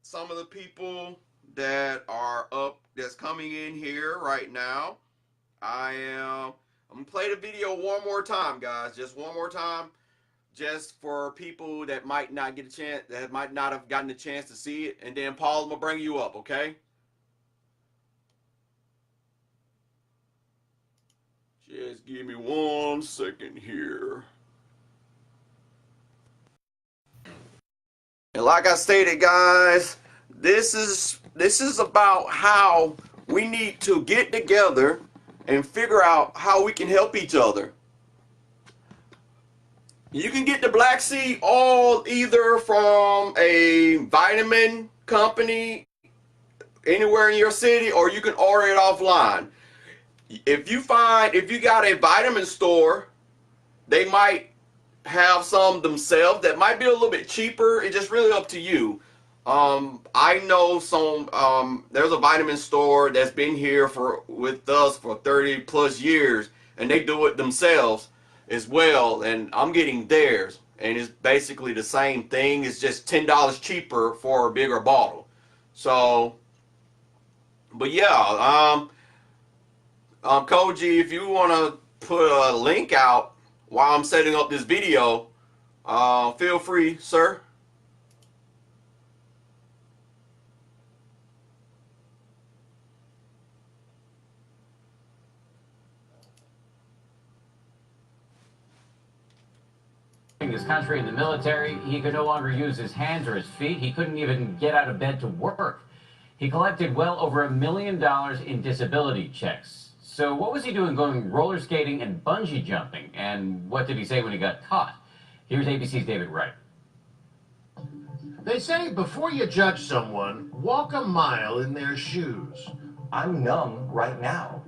some of the people that are up that's coming in here right now. I'm gonna play the video one more time, guys. Just one more time, just for people that might not get a chance, that might not have gotten a chance to see it. And then Paul, I'm gonna bring you up, okay? Just give me 1 second here. And like I stated, guys, this is about how we need to get together and figure out how we can help each other. You can get the black seed all either from a vitamin company anywhere in your city, or you can order it offline. If you got a vitamin store, they might have some themselves that might be a little bit cheaper. It's just really up to you. I know there's a vitamin store that's been here with us for 30 plus years, and they do it themselves as well, and I'm getting theirs, and it's basically the same thing. It's just $10 cheaper for a bigger bottle. So, but yeah, Koji, if you want to put a link out while I'm setting up this video, feel free, sir. His country in the military, he could no longer use his hands or his feet. He couldn't even get out of bed to work. He collected well over $1 million in disability checks. So what was he doing going roller skating and bungee jumping? And what did he say when he got caught? Here's ABC's David Wright. They say before you judge someone, walk a mile in their shoes. I'm numb right now.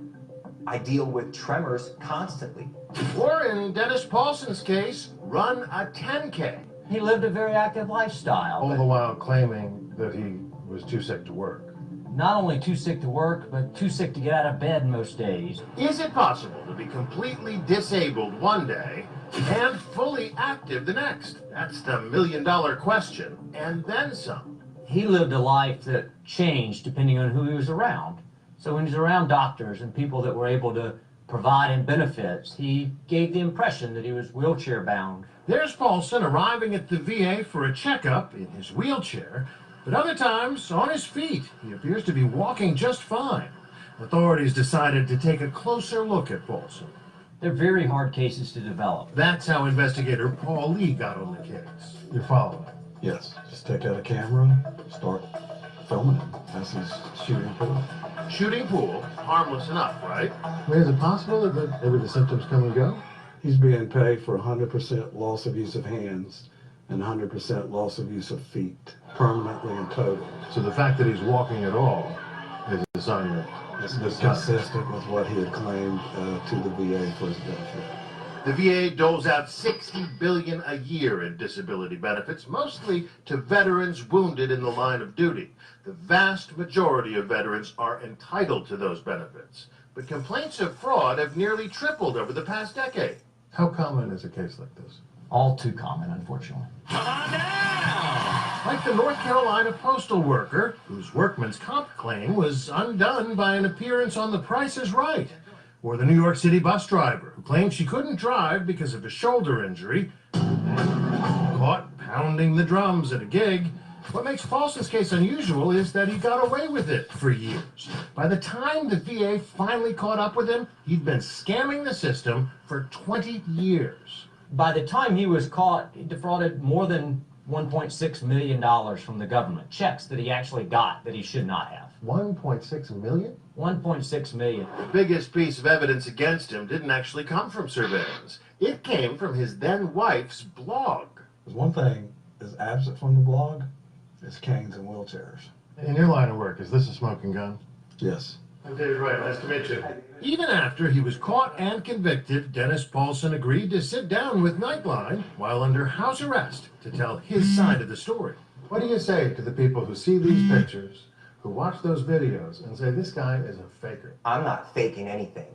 I deal with tremors constantly. Or in Dennis Paulson's case, run a 10K. He lived a very active lifestyle. All the while claiming that he was too sick to work. Not only too sick to work, but too sick to get out of bed most days. Is it possible to be completely disabled one day and fully active the next? That's the million-dollar question, and then some. He lived a life that changed depending on who he was around. So when he was around doctors and people that were able to provide him benefits, he gave the impression that he was wheelchair-bound. There's Paulson arriving at the VA for a checkup in his wheelchair, but other times on his feet. He appears to be walking just fine. Authorities decided to take a closer look at Paulson. They're very hard cases to develop. That's how investigator Paul Lee got on the case. You're following? Yes, just take out a camera, start filming him as he's shooting pool. Shooting pool, harmless enough, right? Is it possible that maybe the symptoms come and go? He's being paid for 100% loss of use of hands and 100% loss of use of feet, permanently and total. So the fact that he's walking at all is a sign that It's consistent with what he had claimed to the VA for his benefit. the VA doles out $60 billion a year in disability benefits, mostly to veterans wounded in the line of duty. The vast majority of veterans are entitled to those benefits, but complaints of fraud have nearly tripled over the past decade. How common is a case like this? All too common, unfortunately. Like the North Carolina postal worker, whose workman's comp claim was undone by an appearance on The Price is Right. Or the New York City bus driver, who claimed she couldn't drive because of a shoulder injury, caught pounding the drums at a gig, What makes Paulson's case unusual is that he got away with it for years. By the time the VA finally caught up with him, he'd been scamming the system for 20 years. By the time he was caught, he defrauded more than $1.6 million from the government. Checks that he actually got that he should not have. 1.6 million? 1.6 million. The biggest piece of evidence against him didn't actually come from surveillance. It came from his then wife's blog. There's one thing is absent from the blog is canes and wheelchairs. In your line of work, is this a smoking gun? Yes. I'm David Wright. Nice to meet you. Even after he was caught and convicted, Dennis Paulson agreed to sit down with Nightline while under house arrest to tell his side of the story. What do you say to the people who see these pictures, who watch those videos, and say this guy is a faker? I'm not faking anything.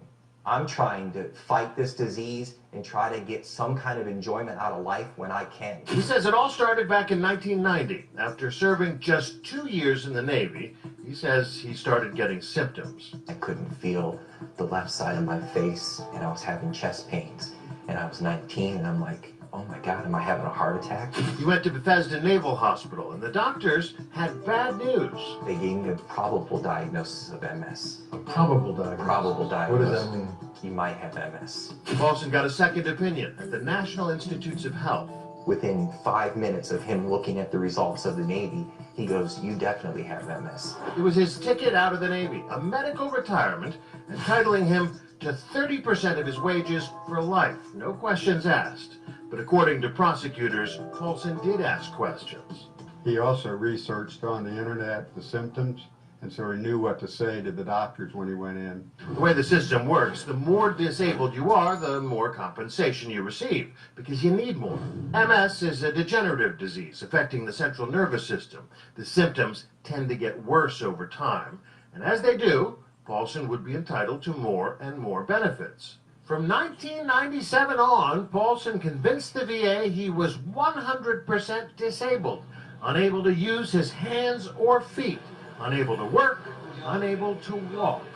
I'm trying to fight this disease and try to get some kind of enjoyment out of life when I can. He says it all started back in 1990. After serving just 2 years in the Navy, he says he started getting symptoms. I couldn't feel the left side of my face, and I was having chest pains. And I was 19, and I'm like, oh my God, am I having a heart attack? He went to Bethesda Naval Hospital, and the doctors had bad news. They gave me a probable diagnosis of MS. A probable diagnosis? Probable diagnosis. What does that mean? You might have MS. Paulson got a second opinion at the National Institutes of Health. Within 5 minutes of him looking at the results of the Navy, he goes, you definitely have MS. It was his ticket out of the Navy, a medical retirement, entitling him to 30% of his wages for life, no questions asked. But according to prosecutors, Paulson did ask questions. He also researched on the internet the symptoms, and so he knew what to say to the doctors when he went in. The way the system works, the more disabled you are, the more compensation you receive, because you need more. MS is a degenerative disease affecting the central nervous system. The symptoms tend to get worse over time, and as they do, Paulson would be entitled to more and more benefits. From 1997 on, Paulson convinced the VA he was 100% disabled, unable to use his hands or feet, unable to work, unable to walk.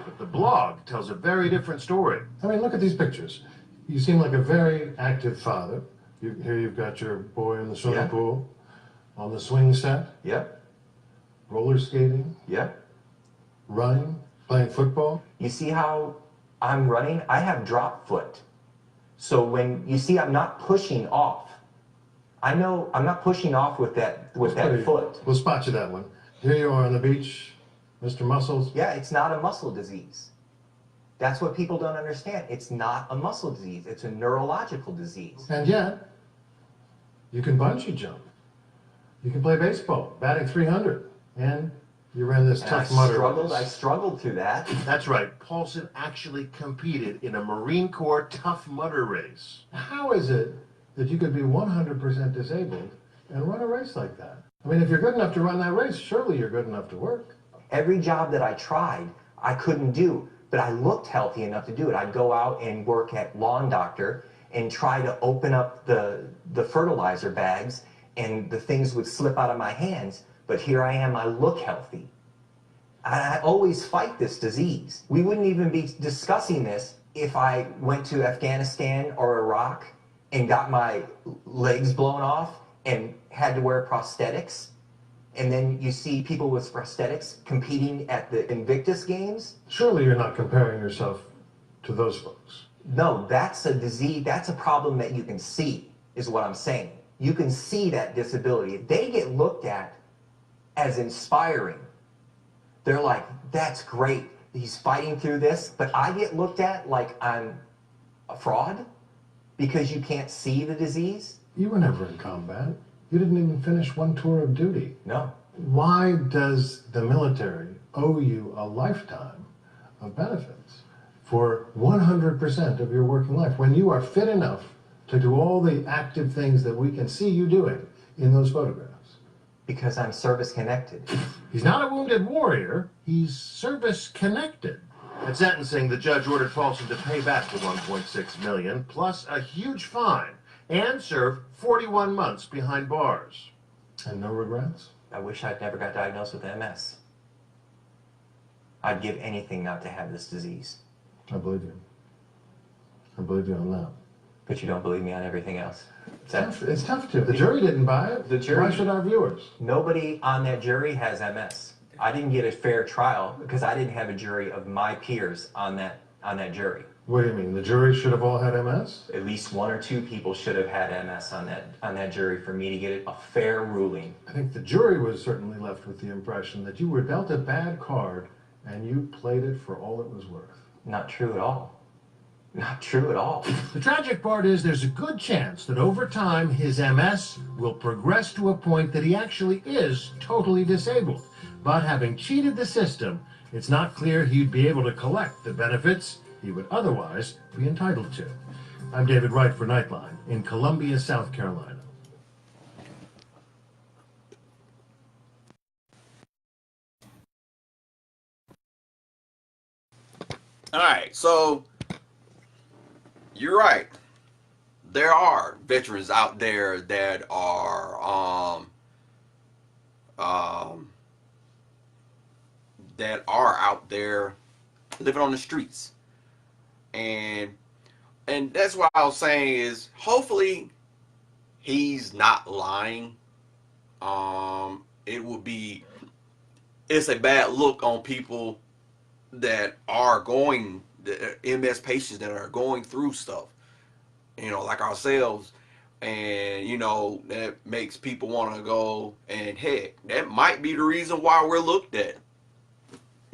But the blog tells a very different story. I mean, look at these pictures. You seem like a very active father. Here you've got your boy in the swimming pool, on the swing set. Yep. Roller skating. Yep. Running, playing football. You see how I'm running? I have drop foot. So when you see I'm not pushing off, I know I'm not pushing off with that foot. We'll spot you that one. Here you are on the beach, Mr. Muscles. Yeah, it's not a muscle disease. That's what people don't understand. It's not a muscle disease. It's a neurological disease. And yet, you can bungee jump. You can play baseball, batting .300. And you ran this Tough Mudder race. I struggled through that. That's right. Paulson actually competed in a Marine Corps Tough Mudder race. How is it that you could be 100% disabled and run a race like that? I mean, if you're good enough to run that race, surely you're good enough to work. Every job that I tried, I couldn't do, but I looked healthy enough to do it. I'd go out and work at Lawn Doctor and try to open up the fertilizer bags, and the things would slip out of my hands. But here I am, I look healthy. I always fight this disease. We wouldn't even be discussing this if I went to Afghanistan or Iraq and got my legs blown off and had to wear prosthetics. And then you see people with prosthetics competing at the Invictus Games. Surely you're not comparing yourself to those folks. No, that's a disease, that's a problem that you can see, is what I'm saying. You can see that disability. They get looked at as inspiring. They're like, that's great, he's fighting through this, but I get looked at like I'm a fraud because you can't see the disease. You were never in combat. You didn't even finish one tour of duty. No. Why does the military owe you a lifetime of benefits for 100% of your working life when you are fit enough to do all the active things that we can see you doing in those photographs? Because I'm service-connected. He's not a wounded warrior, he's service-connected. At sentencing, the judge ordered Paulson to pay back the $1.6 million, plus a huge fine, and serve 41 months behind bars. And no regrets? I wish I'd never got diagnosed with MS. I'd give anything not to have this disease. I believe you. I believe you on that. But you don't believe me on everything else. It's tough to. The jury didn't buy it. The jury. Why should our viewers? Nobody on that jury has MS. I didn't get a fair trial because I didn't have a jury of my peers on that jury. What do you mean? The jury should have all had MS? At least one or two people should have had MS on that jury for me to get a fair ruling. I think the jury was certainly left with the impression that you were dealt a bad card and you played it for all it was worth. Not true at all. Not true at all. The tragic part is there's a good chance that over time his MS will progress to a point that he actually is totally disabled. But having cheated the system, it's not clear he'd be able to collect the benefits he would otherwise be entitled to. I'm David Wright for Nightline in Columbia, South Carolina. All right, so you're right. There are veterans out there that are out there living on the streets, and that's what I was saying is hopefully he's not lying. It's a bad look on people that are going, the MS patients that are going through stuff, like ourselves, and that makes people want to go, and heck, that might be the reason why we're looked at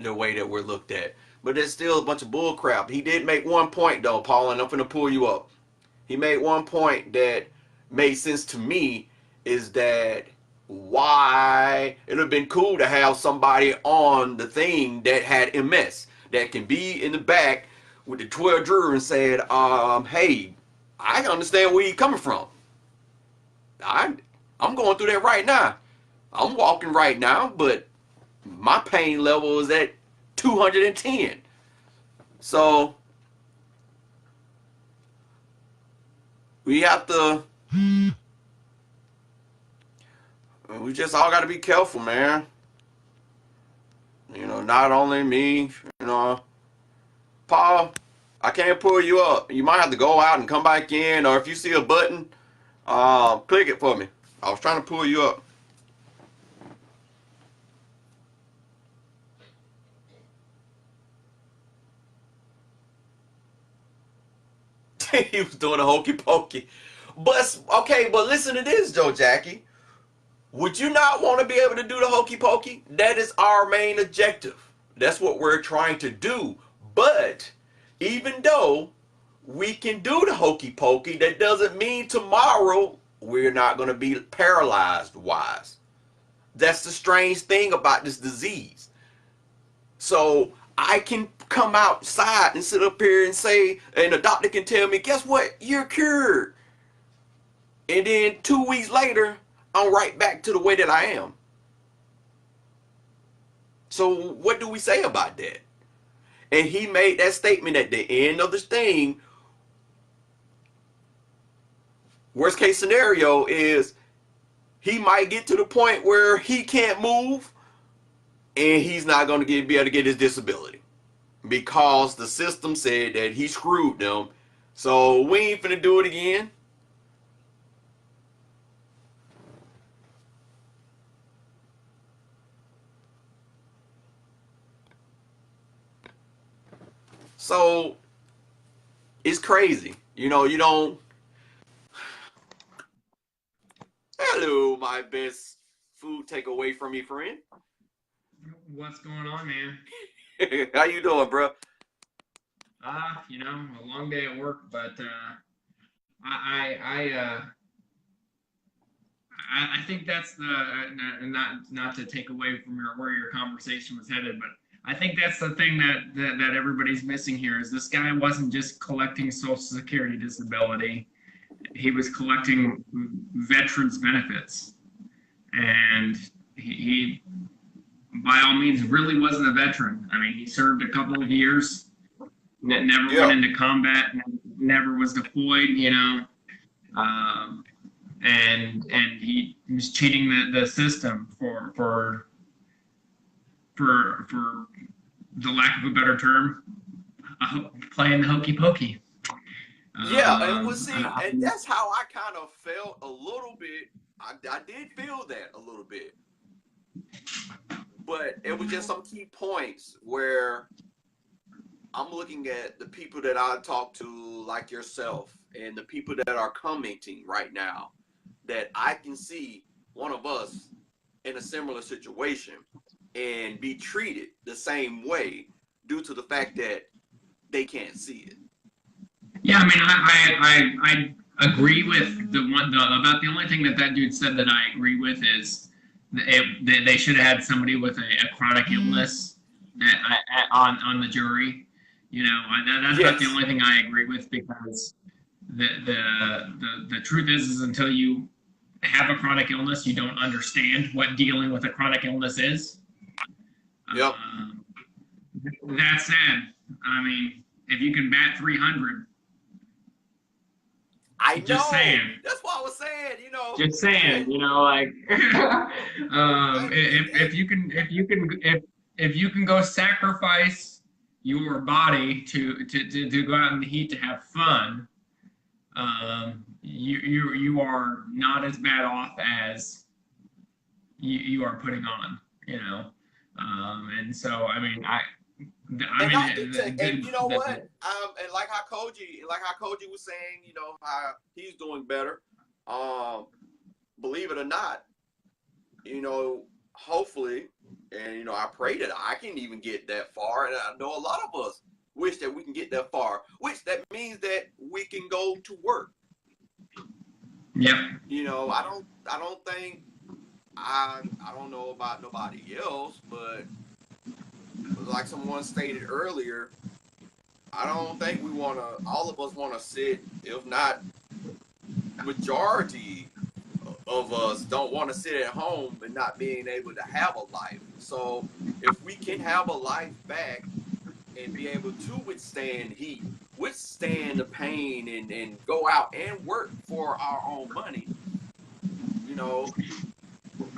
the way that we're looked at. But it's still a bunch of bull crap. He did make one point though, Paul, and I'm finna pull you up. He made one point that made sense to me, is that why it would have been cool to have somebody on the thing that had MS that can be in the back with the 12 juror and said, hey, I understand where you're coming from. I'm going through that right now. I'm walking right now, but my pain level is at 210. So we have to, we just all got to be careful, man. Not only me, Paul, I can't pull you up. You might have to go out and come back in, or if you see a button, click it for me. I was trying to pull you up. He was doing a hokey pokey. But listen to this, Joe Jackie. Would you not want to be able to do the hokey pokey? That is our main objective. That's what we're trying to do. But even though we can do the hokey pokey, that doesn't mean tomorrow we're not going to be paralyzed wise. That's the strange thing about this disease. So I can come outside and sit up here and say, and the doctor can tell me, guess what? You're cured. And then 2 weeks later, I'm right back to the way that I am. So what do we say about that? And he made that statement at the end of the thing. Worst case scenario is he might get to the point where he can't move and he's not going to be able to get his disability because the system said that he screwed them. So we ain't finna do it again. So it's crazy. You don't. Hello, my best food takeaway from me, friend. What's going on, man? How you doing, bro? A long day at work, but I think that's not to take away from where your conversation was headed, but I think that's the thing that everybody's missing here is this guy wasn't just collecting Social Security disability. He was collecting veterans benefits. And he by all means, really wasn't a veteran. I mean, he served a couple of years, never went into combat, never was deployed, and he was cheating the system for the lack of a better term, playing the hokey pokey. Yeah, and we'll see, I and that's how I kind of felt a little bit. I did feel that a little bit, but it was just some key points where I'm looking at the people that I talk to, like yourself, and the people that are commenting right now, that I can see one of us in a similar situation and be treated the same way due to the fact that they can't see it. Yeah, I mean, I agree with about the only thing that dude said that I agree with is they should have had somebody with a chronic illness on the jury. You know, that's about the Yes. only thing I agree with, because the truth is until you have a chronic illness, you don't understand what dealing with a chronic illness is. Yep. That said, I mean, if you can bat 300. I know. Just saying. That's what I was saying. You know. Just saying. You know, like, if you can go sacrifice your body to go out in the heat to have fun, you are not as bad off as you are putting on. You know, and so I mean and you know what? And like how Koji was saying, you know, how he's doing better. Believe it or not, you know, hopefully, and you know, I pray that I can even get that far, and I know a lot of us wish that we can get that far. Which that means that we can go to work. Yeah. You know, I don't think I don't know about nobody else, but like someone stated earlier, I don't think all of us want to sit, if not majority of us don't want to sit at home and not being able to have a life. So if we can have a life back and be able to withstand heat, withstand the pain, and go out and work for our own money, you know.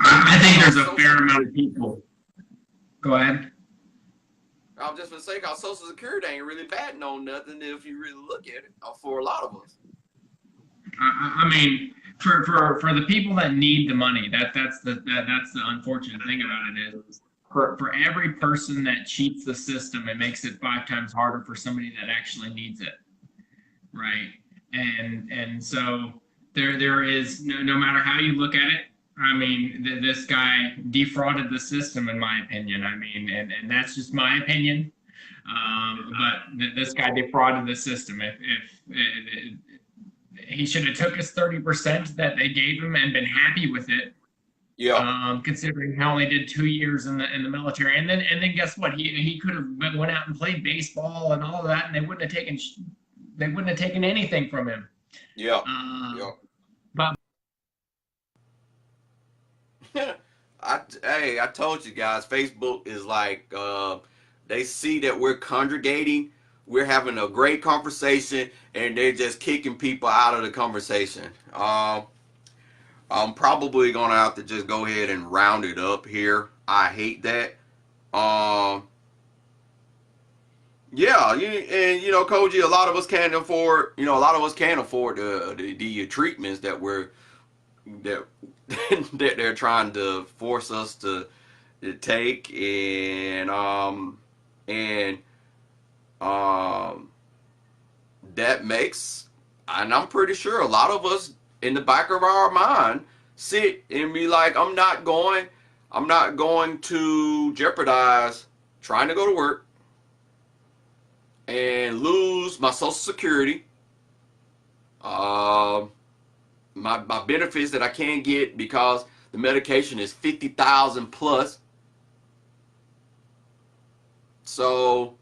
I think there's a fair amount of people. Go ahead. I was just gonna say, cause Social Security ain't really batting on nothing if you really look at it. For a lot of us. I mean, for the people that need the money, that's the unfortunate thing about it is for every person that cheats the system, it makes it 5 times harder for somebody that actually needs it, right? And so there is no matter how you look at it. I mean, this guy defrauded the system, in my opinion. I mean, and that's just my opinion. But this guy defrauded the system. If he should have took his 30% that they gave him and been happy with it. Yeah. Considering he only did 2 years in the military, and then guess what? He could have went out and played baseball and all of that, and they wouldn't have taken anything from him. Yeah. But I told you guys, Facebook is like, they see that we're congregating, we're having a great conversation, and they're just kicking people out of the conversation. I'm probably gonna have to just go ahead and round it up here. I hate that. Yeah, and you know, Koji, a lot of us can't afford. You know, a lot of us can't afford the treatments that that they're trying to force us to take, and that makes, and I'm pretty sure a lot of us in the back of our mind sit and be like, I'm not going to jeopardize trying to go to work and lose my Social Security, my benefits that I can't get because the medication is $50,000 plus. So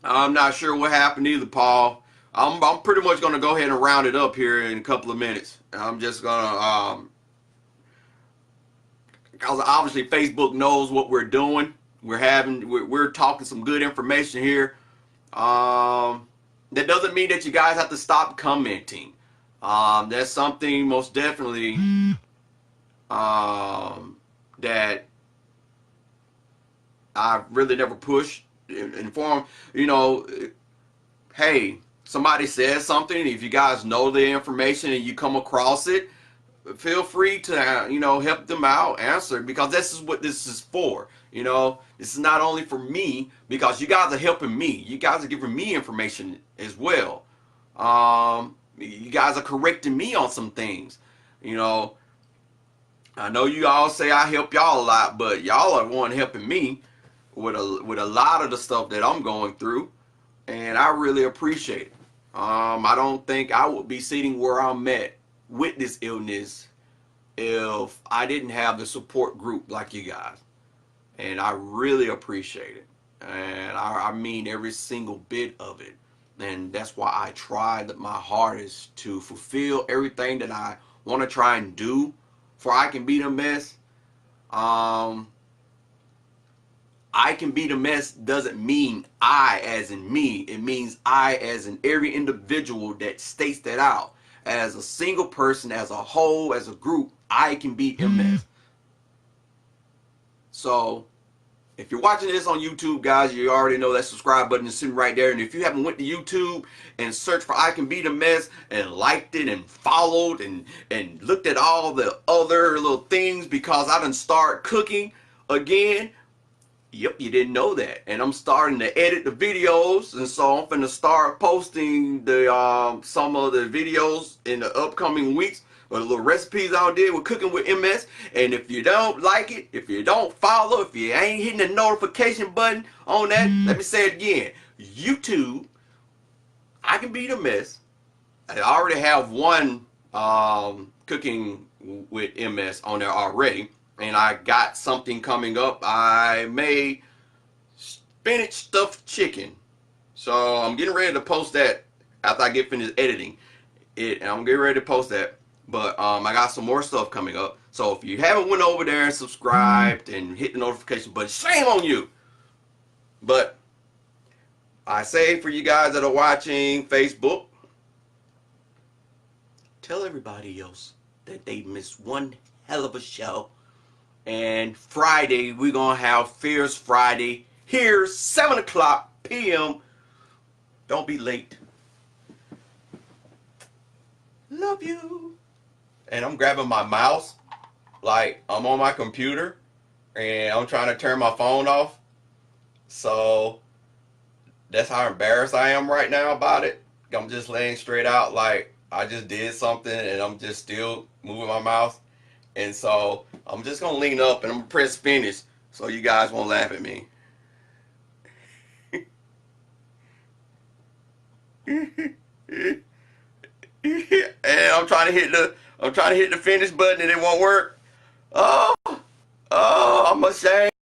I'm not sure what happened either, Paul. I'm pretty much going to go ahead and round it up here in a couple of minutes. I'm just going to, because obviously Facebook knows what we're doing. We're talking some good information here. That doesn't mean that you guys have to stop commenting. That's something most definitely that I've really never pushed. Inform, you know, hey, somebody says something, if you guys know the information and you come across it, feel free to, you know, help them out, answer, because this is what this is for. You know, this is not only for me, because you guys are helping me. You guys are giving me information as well. You guys are correcting me on some things. You know, I know you all say I help y'all a lot, but y'all are the one helping me with a lot of the stuff that I'm going through, and I really appreciate it. I don't think I would be sitting where I'm at with this illness if I didn't have the support group like you guys, and I really appreciate it, and I mean every single bit of it, and that's why I tried my hardest to fulfill everything that I want to try and do for I Can Beat a Mess. I Can Beat a Mess doesn't mean I as in me. It means I as in every individual that states that out. As a single person, as a whole, as a group, I can beat a mess. So, if you're watching this on YouTube, guys, you already know that subscribe button is sitting right there. And if you haven't went to YouTube and searched for I Can Beat a Mess and liked it and followed and looked at all the other little things, because I done start cooking again. Yep, you didn't know that. And I'm starting to edit the videos, and so I'm finna start posting the some of the videos in the upcoming weeks, or the little recipes I did with Cooking with MS. And if you don't like it, if you don't follow, if you ain't hitting the notification button on that, let me say it again. YouTube, I Can Beat a Mess. I already have one Cooking with MS on there already. And I got something coming up. I made spinach stuffed chicken. So I'm getting ready to post that after I get finished editing it. And I'm getting ready to post that. But I got some more stuff coming up. So if you haven't went over there and subscribed and hit the notification button, shame on you. But I say for you guys that are watching Facebook, tell everybody else that they missed one hell of a show. And Friday, we're going to have Fierce Friday here, 7 o'clock p.m. Don't be late. Love you. And I'm grabbing my mouse, like I'm on my computer, and I'm trying to turn my phone off. So that's how embarrassed I am right now about it. I'm just laying straight out like I just did something, and I'm just still moving my mouse. And so I'm just going to lean up and I'm going to press finish so you guys won't laugh at me. And I'm trying to hit the finish button and it won't work. Oh, I'm ashamed.